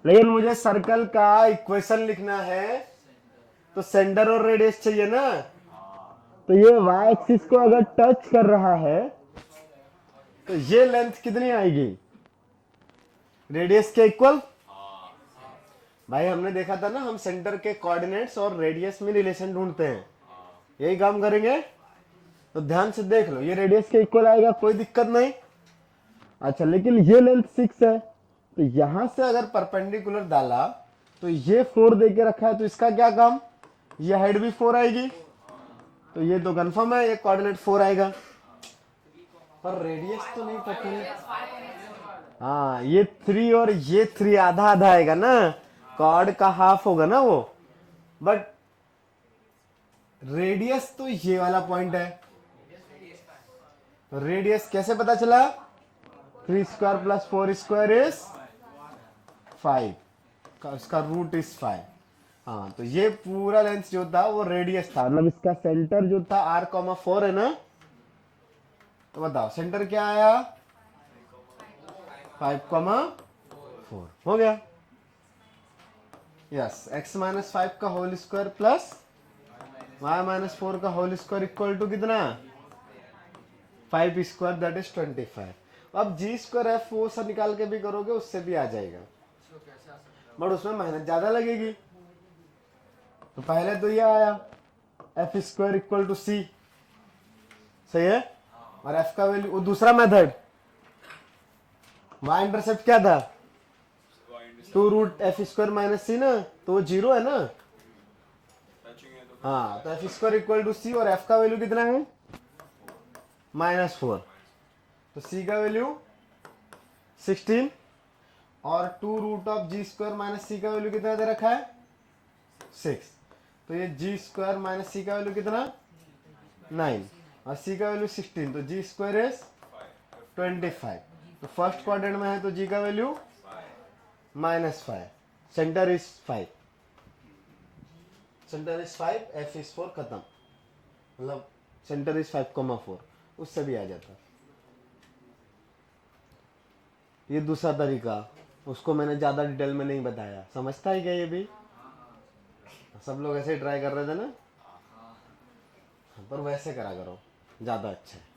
लेकिन मुझे सर्कल का इक्वेशन लिखना है तो सेंटर और रेडियस चाहिए ना। तो ये वाई एक्सिस को अगर टच कर रहा है तो ये लेंथ कितनी आएगी? रेडियस के इक्वल। भाई हमने देखा था ना, हम सेंटर के कोऑर्डिनेट्स और रेडियस में रिलेशन ढूंढते हैं, यही काम करेंगे। तो ध्यान से देख लो, ये रेडियस के इक्वल आएगा, कोई दिक्कत नहीं। अच्छा, लेकिन ये लेंथ 6 है, तो यहां से अगर परपेंडिकुलर डाला तो ये 4 दे के रखा है, तो इसका क्या काम? ये हाइट भी 4 आएगी, तो ये तो कंफर्म है, ये कोऑर्डिनेट 4 आएगा, पर रेडियस तो नहीं पता है। हाँ, ये 3 और ये 3 आधा आधा आएगा ना, कॉर्ड का हाफ होगा ना वो, बट रेडियस तो ये वाला पॉइंट है। रेडियस कैसे पता चला? 3 स्क्वायर प्लस 4 स्क्वायर इज 5, इसका रूट इज 5। हाँ, तो ये पूरा लेंथ जो था वो रेडियस था, मतलब इसका सेंटर जो था r,4 है ना। तो बताओ सेंटर क्या आया? 5,4 हो गया। यस, x माइनस 5 का whole square plus y minus 4 का होल स्क्वायर इक्वल टू कितना? 5 स्क्वायर, दैट इज 25। अब जी स्क्वायर एफ वो सब निकाल के भी करोगे उससे भी आ जाएगा, बट उसमें मेहनत ज्यादा लगेगी। तो पहले तो ये आया एफ स्क्वायर इक्वल टू सी, सही है, और एफ का वैल्यू, वो दूसरा मेथड वाई इंटरसेप्ट क्या था? 2 रूट एफ स्क्वायर माइनस सी ना, तो वो 0 है ना। हाँ, तो एफ स्क्वायर इक्वल टू सी, और एफ का वैल्यू कितना है? -4, तो सी का वैल्यू 16 और 2 root of g square minus c का वैल्यू कितना दे रखा है 6। तो ये जी स्क्वायर माइनस सी का वैल्यू कितना 9 और सी का वैल्यू 16, तो जी स्क्वायर इज 25। तो फर्स्ट क्वाड्रेंट में है तो जी का value -5, centre is 5, centre is 5, F is 4, खत्म। मतलब सेंटर इज 5,4, उससे भी आ जाता। ये दूसरा तरीका, उसको मैंने ज्यादा डिटेल में नहीं बताया, समझता है क्या ये भी? सब लोग ऐसे ही ट्राई कर रहे थे ना, पर वैसे करा करो, ज्यादा अच्छा है।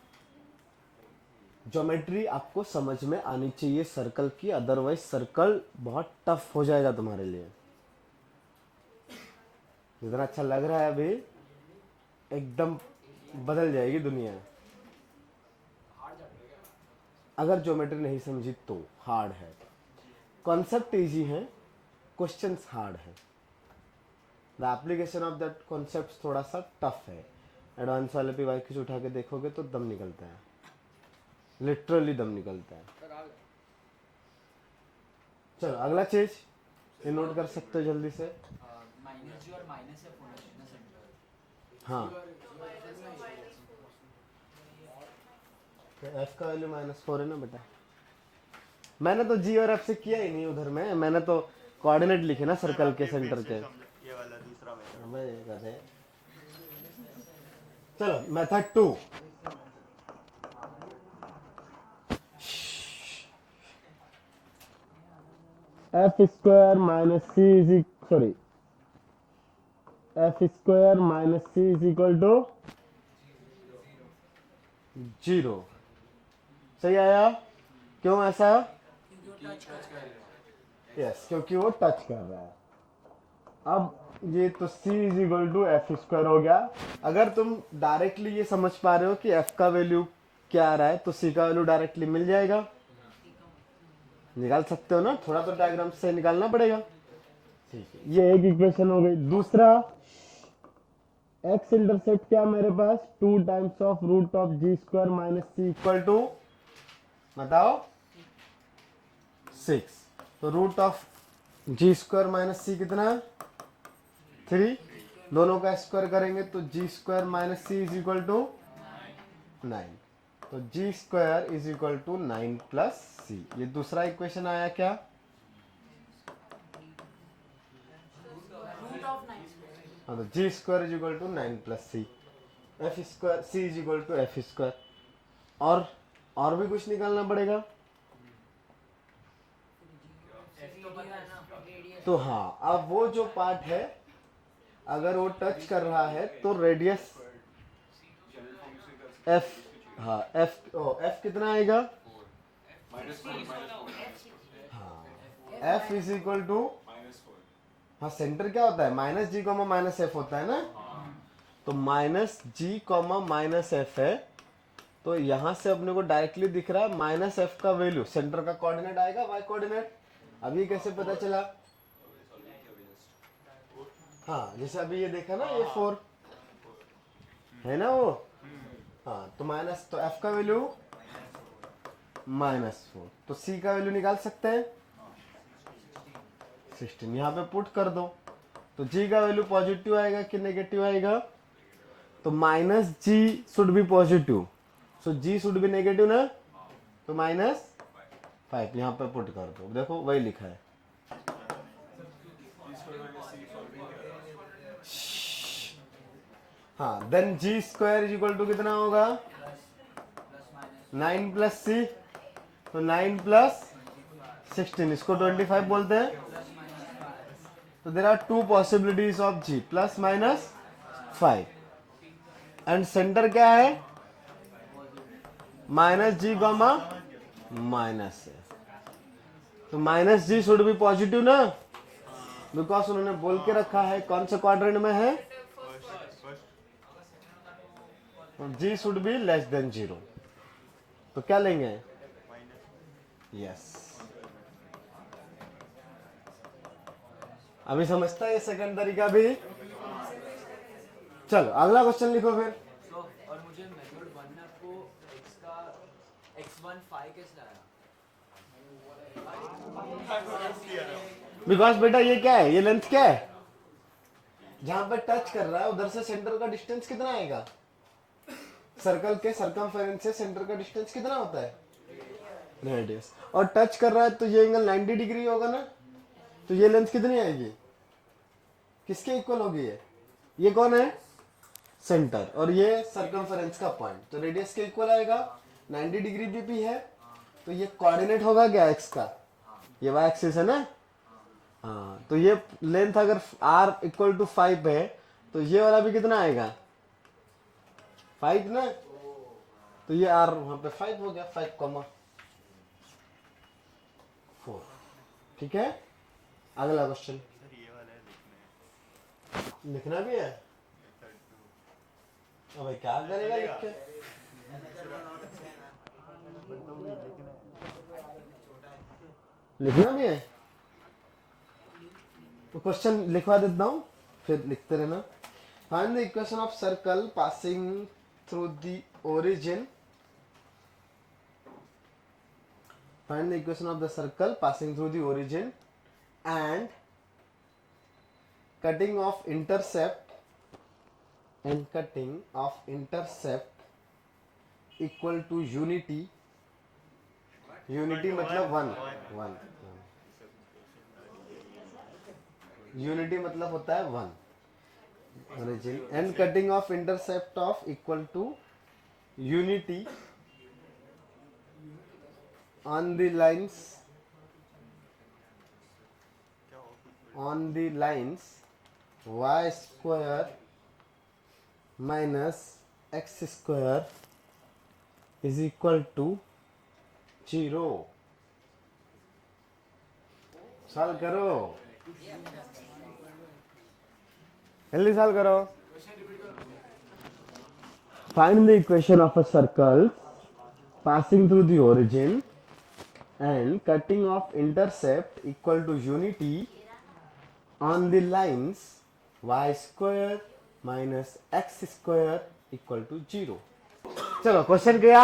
ज्योमेट्री आपको समझ में आनी चाहिए सर्कल की, अदरवाइज सर्कल बहुत टफ हो जाएगा तुम्हारे लिए। जितना अच्छा लग रहा है अभी, एकदम बदल जाएगी दुनिया। अगर ज्योमेट्री नहीं समझी तो हार्ड है, कॉन्सेप्ट इजी है, क्वेश्चंस हार्ड है। The application of that concept थोड़ा सा टफ है। एडवांस वाले पे वाई उठा के देखोगे तो दम निकलता है, लिटरली दम निकलता है। चलो अगला चीज ये नोट कर सकते हो जल्दी से। माइनस जी और माइनस एफ होना चाहिए ना सेंटर। हाँ, एफ का वैल्यू -4 है ना बेटा। मैंने तो जी और एफ से किया ही नहीं उधर में, मैंने तो कोऑर्डिनेट लिखे ना सर्कल के सेंटर के। ये वाला दूसरा मेथड। अबे गधे। चलो method 2, F square minus C is sorry F square minus C is equal to 0। सही आया? क्यों ऐसा? यस, क्योंकि वो टच कर रहा है। अब ये तो c is equal to F square हो गया। अगर तुम डायरेक्टली ये समझ पा रहे हो कि f का वैल्यू क्या आ रहा है, तो c का वैल्यू डायरेक्टली मिल जाएगा, निकाल सकते हो ना, थोड़ा तो डायग्राम से निकालना पड़ेगा। ठीक है, ये एक इक्वेशन हो गई। दूसरा, x इंटरसेप्ट क्या मेरे पास 2 times of root of g square minus c equal to, बताओ 6। तो root of g square minus c कितना 3, दोनों का स्क्वायर करेंगे तो g square minus C is equal to 9। तो g square is equal to 9 plus c. ये दूसरा इक्वेशन आया क्या? हाँ, तो g square is equal to 9 plus c, f square c is equal to F square. और भी कुछ निकालना पड़ेगा। तो हाँ, अब वो जो पार्ट है, अगर वो टच कर रहा है तो रेडियस एफ, हाँ एफ कितना आएगा? हाँ, एफ इज इक्वल टू, हाँ सेंटर क्या होता है minus G comma minus F होता है ना, तो minus G comma minus F है। तो यहां से अपने को डायरेक्टली दिख रहा है माइनस एफ का वैल्यू, सेंटर का कोऑर्डिनेट आएगा वाई कोऑर्डिनेट। अब ये कैसे पता चला? हाँ, जैसे अभी ये देखा ना, ये 4 है ना वो, हाँ तो माइनस, तो एफ का वैल्यू -4, तो सी का वैल्यू निकाल सकते हैं 16, यहाँ पे पुट कर दो। तो जी का वैल्यू पॉजिटिव आएगा कि नेगेटिव आएगा? तो minus G should be positive, so G should be negative ना, तो -5 यहाँ पे पुट कर दो। देखो वही लिखा है। हाँ, then G square is equal to कितना होगा 9 प्लस सी, तो 9 प्लस 16, इसको 25 बोलते हैं। तो there are 2 possibilities of G, plus minus 5, and centre क्या है माइनस जी कॉमा माइनस है। तो minus G should be positive ना, बिकॉज उन्होंने बोल के रखा है कौन से क्वाड्रेंट में है, जी शुड बी लेस देन 0। तो क्या लेंगे? यस। अभी समझता है ये सेकंड तरीका भी? चलो अगला क्वेश्चन लिखो फिर। तो और मुझे मेथड 1 में आपको x का x1 फाई कैसे आया? बिकॉज बेटा ये क्या है, ये लेंथ क्या है, जहां पर टच कर रहा है उधर से सेंटर का डिस्टेंस कितना आएगा, सर्कल के सर्कमफेरेंस से सेंटर का डिस्टेंस कितना होता है, रेडियस। और टच कर रहा है तो ये एंगल 90 डिग्री होगा ना, तो ये लेंथ कितनी आएगी, किसके इक्वल होगी ये कौन है, सेंटर, और ये सर्कमफेरेंस का पॉइंट, तो रेडियस के इक्वल आएगा। 90 डिग्री भी है तो ये कोऑर्डिनेट होगा क्या एक्स का, ये वाई एक्सिस है ना, हाँ, तो ये लेंथ अगर r इक्वल टू 5 है तो ये वाला भी कितना आएगा 5 ना, तो ये r वहां पे 5 हो गया, 5,4। ठीक है, अगला क्वेश्चन सर ये वाला लिखना है। लिखना भी है, मेथड 2 अबे क्या करेगा लिख के, लिखना भी है तो क्वेश्चन लिखवा देता हूं फिर लिखते रहना। Find the equation of circle passing through the origin, find the equation of the circle passing through the origin and cutting of intercept equal to unity मतलब वन यूनिटी मतलब होता है one, origin and cutting of intercept of equal to unity on the lines y square minus x square is equal to 0। Solve करो, जल्दी solve करो। Find the equation of a circle passing through the origin and cutting of intercept equal to unity on the lines y square minus x square equal to 0। चलो question किया,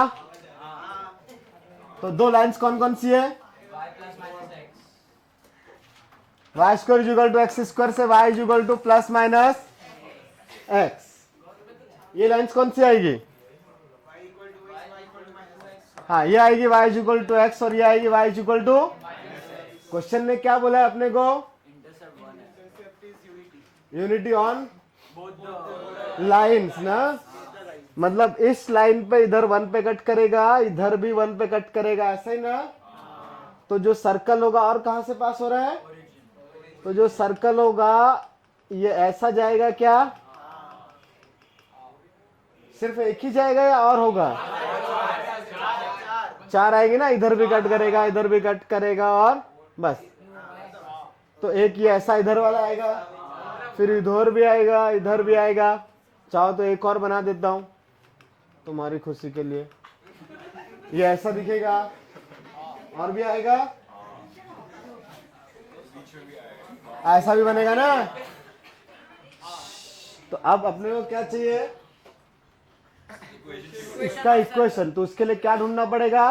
तो दो lines कौन कौन सी है, y plus minus x, y square equal to x square से y equal to plus minus x, ये lines कौन सी आएगी, हाँ ये आएगी y इक्वल टू एक्स और ये आएगी y इक्वल टू, क्वेश्चन में क्या बोला है अपने को, intercept 1 है, unity on both the lines ना, मतलब इस लाइन पे इधर 1 पे कट करेगा, इधर भी 1 पे कट करेगा, ऐसा ही ना, तो जो सर्कल होगा और कहां से पास हो रहा है, तो जो सर्कल होगा ये ऐसा जाएगा क्या, सिर्फ एक ही जाएगा या और होगा, 4 आएगी ना, इधर भी कट करेगा, इधर भी कट करेगा और बस, तो एक ये ऐसा इधर वाला आएगा, फिर इधर भी आएगा, इधर भी आएगा, चाहो तो एक और बना देता हूं तुम्हारी खुशी के लिए, ये ऐसा दिखेगा और भी आएगा, ऐसा भी बनेगा ना। तो अब अपने को क्या चाहिए, इसका इक्वेशन, तो उसके लिए क्या ढूंढना पड़ेगा,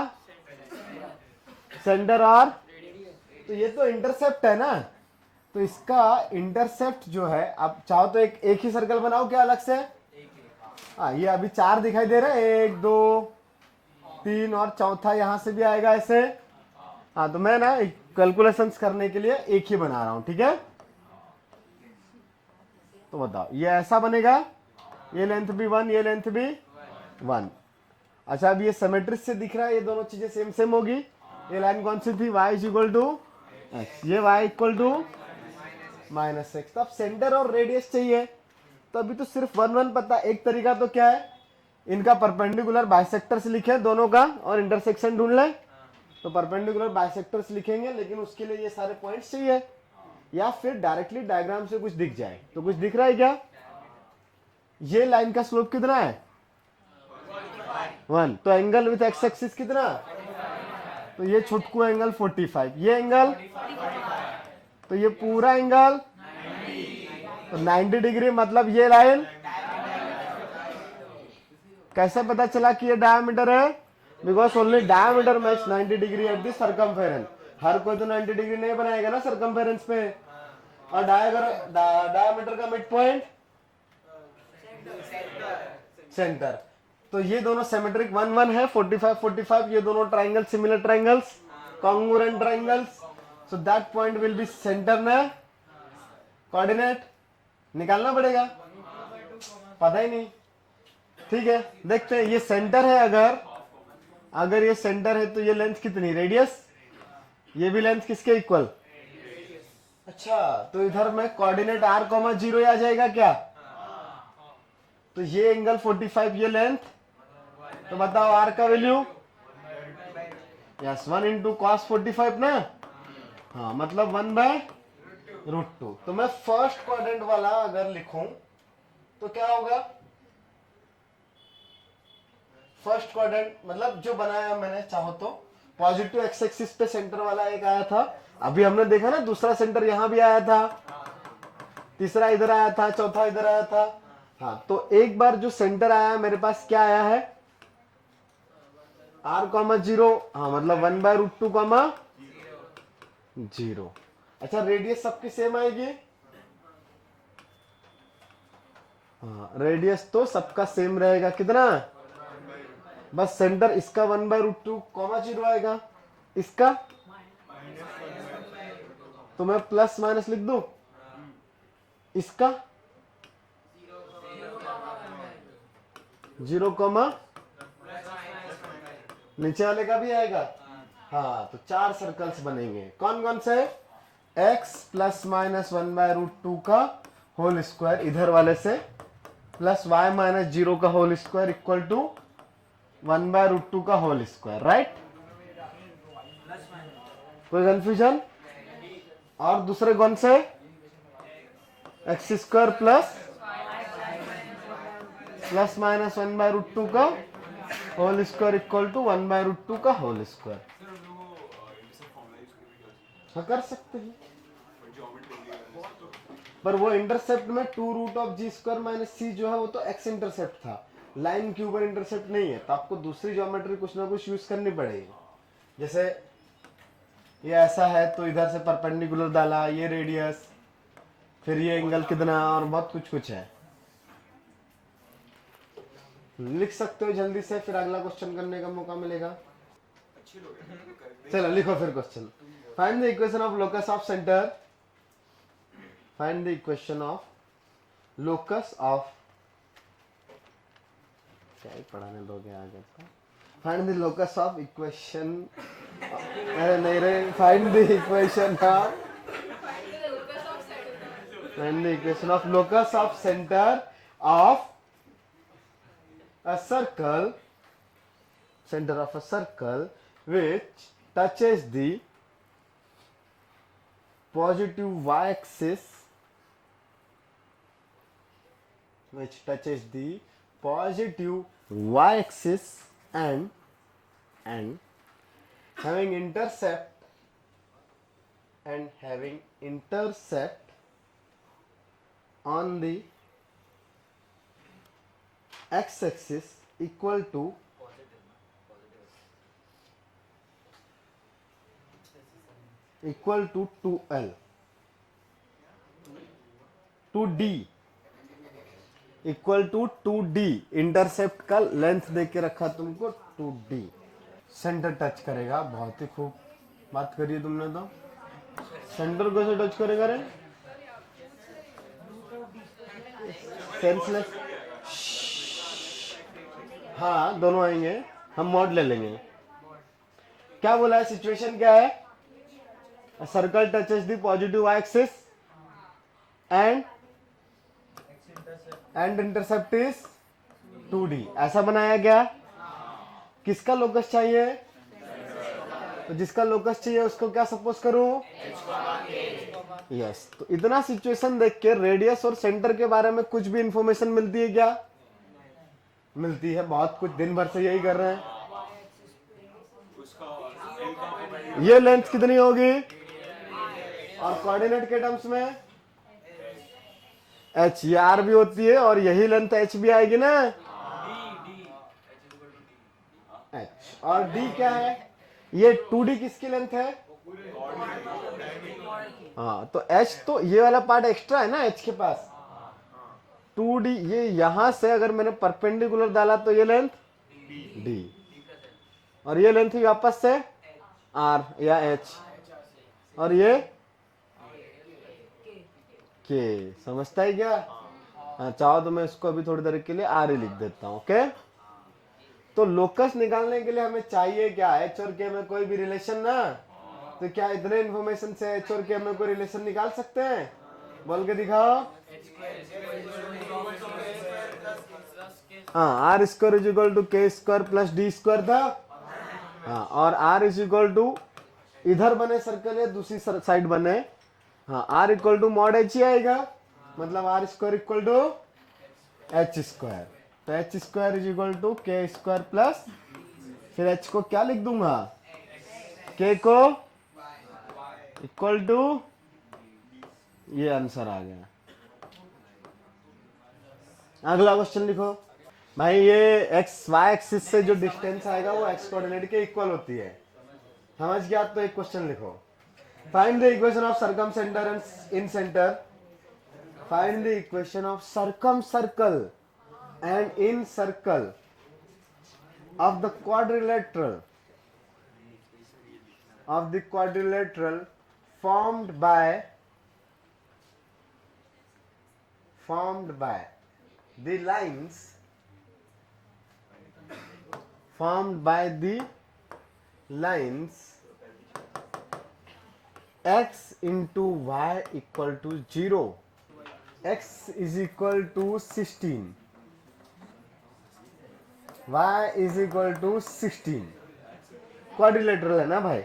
सेंटर और, तो ये तो इंटरसेप्ट है ना, तो इसका इंटरसेप्ट जो है, आप चाहो तो एक ही सर्कल बनाओ क्या अलग से, हाँ ये अभी 4 दिखाई दे रहा है, 1 2 3 और चौथा यहां से भी आएगा ऐसे, हाँ तो मैं ना कैलकुलेशंस करने के लिए एक ही बना रहा हूं, ठीक है, तो बताओ ये ऐसा बनेगा, ये लेंथ भी 1, ये लेंथ भी 1। अच्छा अब ये सिमेट्री से दिख रहा है, ये दोनों चीजें सेम सेम होगी, ये लाइन कौन सी थी, y इक्वल टू एक्स, ये y equal to minus X, तो अब सेंटर और रेडियस चाहिए, तो अभी तो सिर्फ 1 1 पता, एक तरीका तो क्या है, इनका परपेंडिकुलर बाइसेक्टर्स लिखे दोनों का और इंटरसेक्शन ढूंढ लें, तो परपेंडिकुलर बाइसेक्टर्स लिखेंगे, लेकिन उसके लिए ये सारे पॉइंट्स चाहिए, या फिर डायरेक्टली डायग्राम से कुछ दिख जाए, तो कुछ दिख रहा है क्या, ये लाइन का स्लोप कितना है 1, तो एंगल विथ एक्स एक्सिस कितना, तो ये छुटकू एंगल 45, ये एंगल, तो ये पूरा एंगल तो 90 डिग्री, मतलब ये लाइन, कैसे पता चला कि ये डायमीटर है, because only diameter match 90 degree at the circumference, हर कोई तो 90 डिग्री नहीं बनाएगा ना सरकमफेरेंस पे। और डायमीटर का मिड पॉइंट सेंटर। तो ये दोनों सिमेट्रिक 1 1 है, 45 45, ये दोनों triangle similar triangles, congruent triangles. So that point will be centre में। कोऑर्डिनेट निकालना पड़ेगा, पता ही नहीं। ठीक है, देखते हैं ये सेंटर है। अगर ये सेंटर है तो ये लेंथ कितनी, रेडियस, ये भी लेंथ किसके इक्वल। अच्छा, तो इधर में कोऑर्डिनेट r,0 आ जाएगा क्या। तो ये एंगल 45, ये लेंथ, तो बताओ r का वैल्यू, यस 1 इंटू कॉस 45 ना। हाँ, मतलब 1/√2। तो मैं फर्स्ट क्वाड्रेंट वाला अगर लिखूं तो क्या होगा, फर्स्ट क्वाड्रेंट मतलब जो बनाया मैंने, चाहो तो पॉजिटिव एक्स एक्सिस पे सेंटर वाला एक आया था, अभी हमने देखा ना, दूसरा सेंटर यहां भी आया था, तीसरा इधर आया था, चौथा इधर आया था। हाँ, तो एक बार जो सेंटर आया मेरे पास क्या आया है, r,0, हाँ मतलब 1/√2, 0। अच्छा, रेडियस सबकी सेम आएगी। हाँ, रेडियस तो सबका सेम रहेगा, कितना, बस सेंटर इसका 1/√2, 0 आएगा, इसका तो मैं प्लस माइनस लिख दूं, इसका 0, नीचे वाले का भी आएगा। हाँ, तो 4 सर्कल्स बनेंगे। कौन कौन से, x प्लस माइनस 1/√2 का होल स्क्वायर इधर वाले से, प्लस y माइनस 0 का होल स्क्वायर इक्वल टू 1/√2 का होल स्क्वायर, राइट। कोई कंफ्यूजन। और दूसरे कौन से, x² प्लस माइनस 1/√2 का होल स्क्वायर इक्वल टू 1/√2 का होल स्क्वायर। हाँ, कर सकते हैं, पर वो इंटरसेप्ट में 2√(g²-c) जो है वो तो x इंटरसेप्ट था, लाइन के ऊपर इंटरसेप्ट नहीं है, तो आपको दूसरी ज्योमेट्री कुछ ना कुछ यूज करनी पड़ेगी। जैसे ये ऐसा है तो इधर से परपेंडिकुलर डाला, ये रेडियस, फिर ये एंगल कितना, और बहुत कुछ है। लिख सकते हो जल्दी से, फिर अगला क्वेश्चन करने का मौका मिलेगा। चलो लिखो फिर question. Find the equation of locus of centre, find the equation of locus of, क्या ही पढ़ाने दोगे आगे का। Find the locus of equation, अरे नहीं रे, find the equation of, find the equation of locus of centre of a circle, center of a circle which touches the positive y-axis, which touches the positive y-axis and having intercept on the x-axis equal to equal to 2l, 2d equal to 2d। Intercept का length दे के रखा तुमको 2d। Centre touch करेगा, बहुत ही खूब बात करिए तुमने। तो सेंटर कैसे टच करेगा रे, सेंसलेस। हाँ, दोनों आएंगे, हम मॉड ले लेंगे। क्या बोला है, सिचुएशन क्या है, circle touches the positive y axis and intercept is 2d। ऐसा बनाया गया। किसका लोकस चाहिए, तो जिसका लोकस चाहिए उसको क्या सपोज करूं, यस। तो इतना सिचुएशन देख के रेडियस और सेंटर के बारे में कुछ भी इंफॉर्मेशन मिलती है क्या, मिलती है, बहुत कुछ, दिन भर से यही कर रहे हैं। ये लेंथ कितनी होगी, और कोऑर्डिनेट के टर्म्स में h, ये r भी होती है, और यही लेंथ h भी आएगी ना, h। और d क्या है, ये 2d किसकी लेंथ है, हाँ तो h तो ये वाला पार्ट एक्स्ट्रा है ना h के पास 2d, ये यहां से अगर मैंने परपेंडिकुलर डाला तो ये लेंथ d, और ये लेंथ ही वापस से r या h, और ये k। समझता है क्या? हाँ, चाहो तो मैं इसको अभी थोड़ी देर के लिए r ही लिख देता हूं। ओके, तो लोकस निकालने के लिए हमें चाहिए क्या? h और k में कोई भी रिलेशन ना। तो क्या इतने इंफॉर्मेशन से h और k में कोई रिलेशन निकाल सकते हैं? बोल के दिखाओ। हाँ, r square is equal to k square plus d square था। हाँ, और r इज इक्वल टू इधर बने सर्कल या दूसरी साइड बने, हाँ r equal to mod h ही आएगा, मतलब r square equal to h square. तो h square is equal to k square plus, फिर h को क्या लिख दूंगा? k को इक्वल टू, ये आंसर आ गया। अगला क्वेश्चन लिखो भाई। ये x y एक्सिस से जो डिस्टेंस आएगा वो x कोऑर्डिनेट के इक्वल होती है। समझ गया? तो एक क्वेश्चन लिखो। Find the equation of circum centre and in centre. Find the equation of circum circle and in circle of the quadrilateral formed by the lines x into y equal to 0, x is equal to 16, y is equal to 16। Quadrilateral है ना भाई।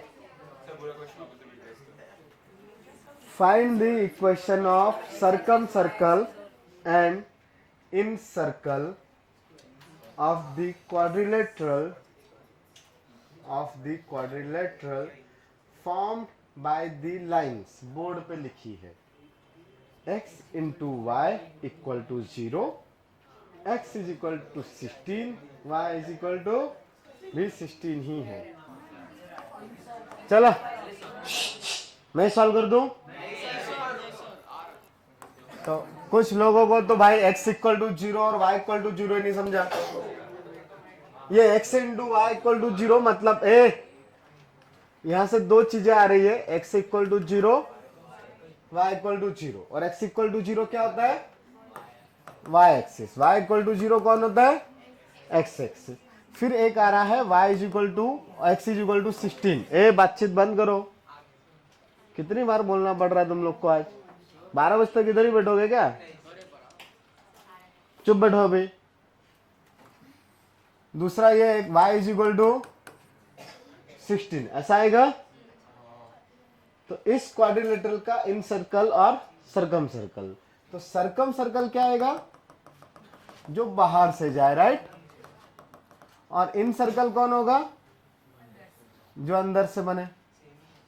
Find the equation of circumcircle and incircle of the quadrilateral formed by the lines। Board पे लिखी है x into y equal to 0, x is equal to 16, y is equal to भी 16 ही है। चलो मैं सॉल्व कर दूं। तो कुछ लोगों को तो भाई x इक्वल टू 0 और y इक्वल टू 0 ही नहीं समझा। ये x into Y equal to 0 मतलब यहां से दो चीजें आ रही है, x equal to 0, y equal to 0। और x इक्वल टू 0 क्या होता है? y axis. y equal to 0 कौन होता है? x axis. फिर एक आ रहा है y is equal to x is equal to 16। बातचीत बंद करो। कितनी बार बोलना पड़ रहा है तुम लोग को? आज 12 बजे तक इधर ही बैठोगे क्या? चुप बैठो अभी। दूसरा ये y इज इक्वल टू 16 ऐसा आएगा। तो इस क्वाड्रिलेटरल का इन सर्कल और सर्कम सर्कल। तो सर्कम सर्कल क्या आएगा? जो बाहर से जाए, राइट। और इन सर्कल कौन होगा? जो अंदर से बने।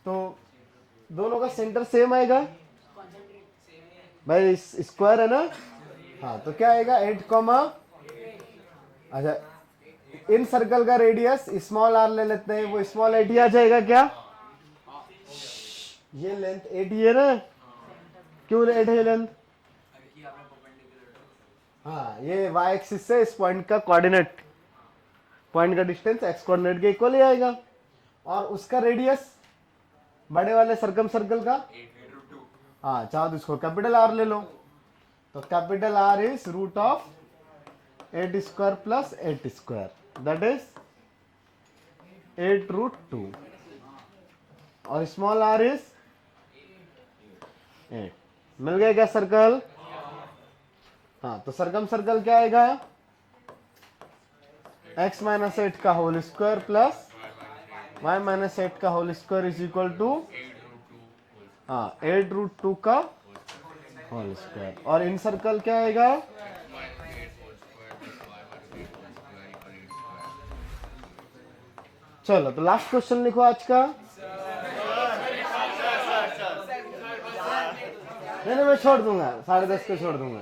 तो दोनों का सेंटर सेम आएगा भाई, स्क्वायर है ना। हाँ तो क्या आएगा? 8, अच्छा इन सर्कल का रेडियस स्मॉल r ले लेते हैं, वो स्मॉल 8 ही आ जाएगा क्या? ये लेंथ 8 ही है ना। क्यों 8 है लेंथ? हाँ, ये y एक्सिस से इस पॉइंट का कोऑर्डिनेट, पॉइंट का डिस्टेंस x कोऑर्डिनेट के इक्वल ही आएगा। और उसका रेडियस बड़े वाले सर्कम सर्कल का, हाँ चाहो तो इसको कैपिटल R ले लो। तो capital R is root of 8 square plus 8 square, that is 8√2। और स्मॉल r इज 8। मिल गया क्या सर्कल? हाँ, तो सर्कम सर्कल क्या आएगा? x माइनस 8 का whole square plus y minus 8 का whole square is equal to 8√2 का होल स्क्वायर। और इन सर्कल क्या आएगा? चलो तो लास्ट क्वेश्चन लिखो आज का। नहीं मैं छोड़ दूंगा, 10:30 को छोड़ दूंगा।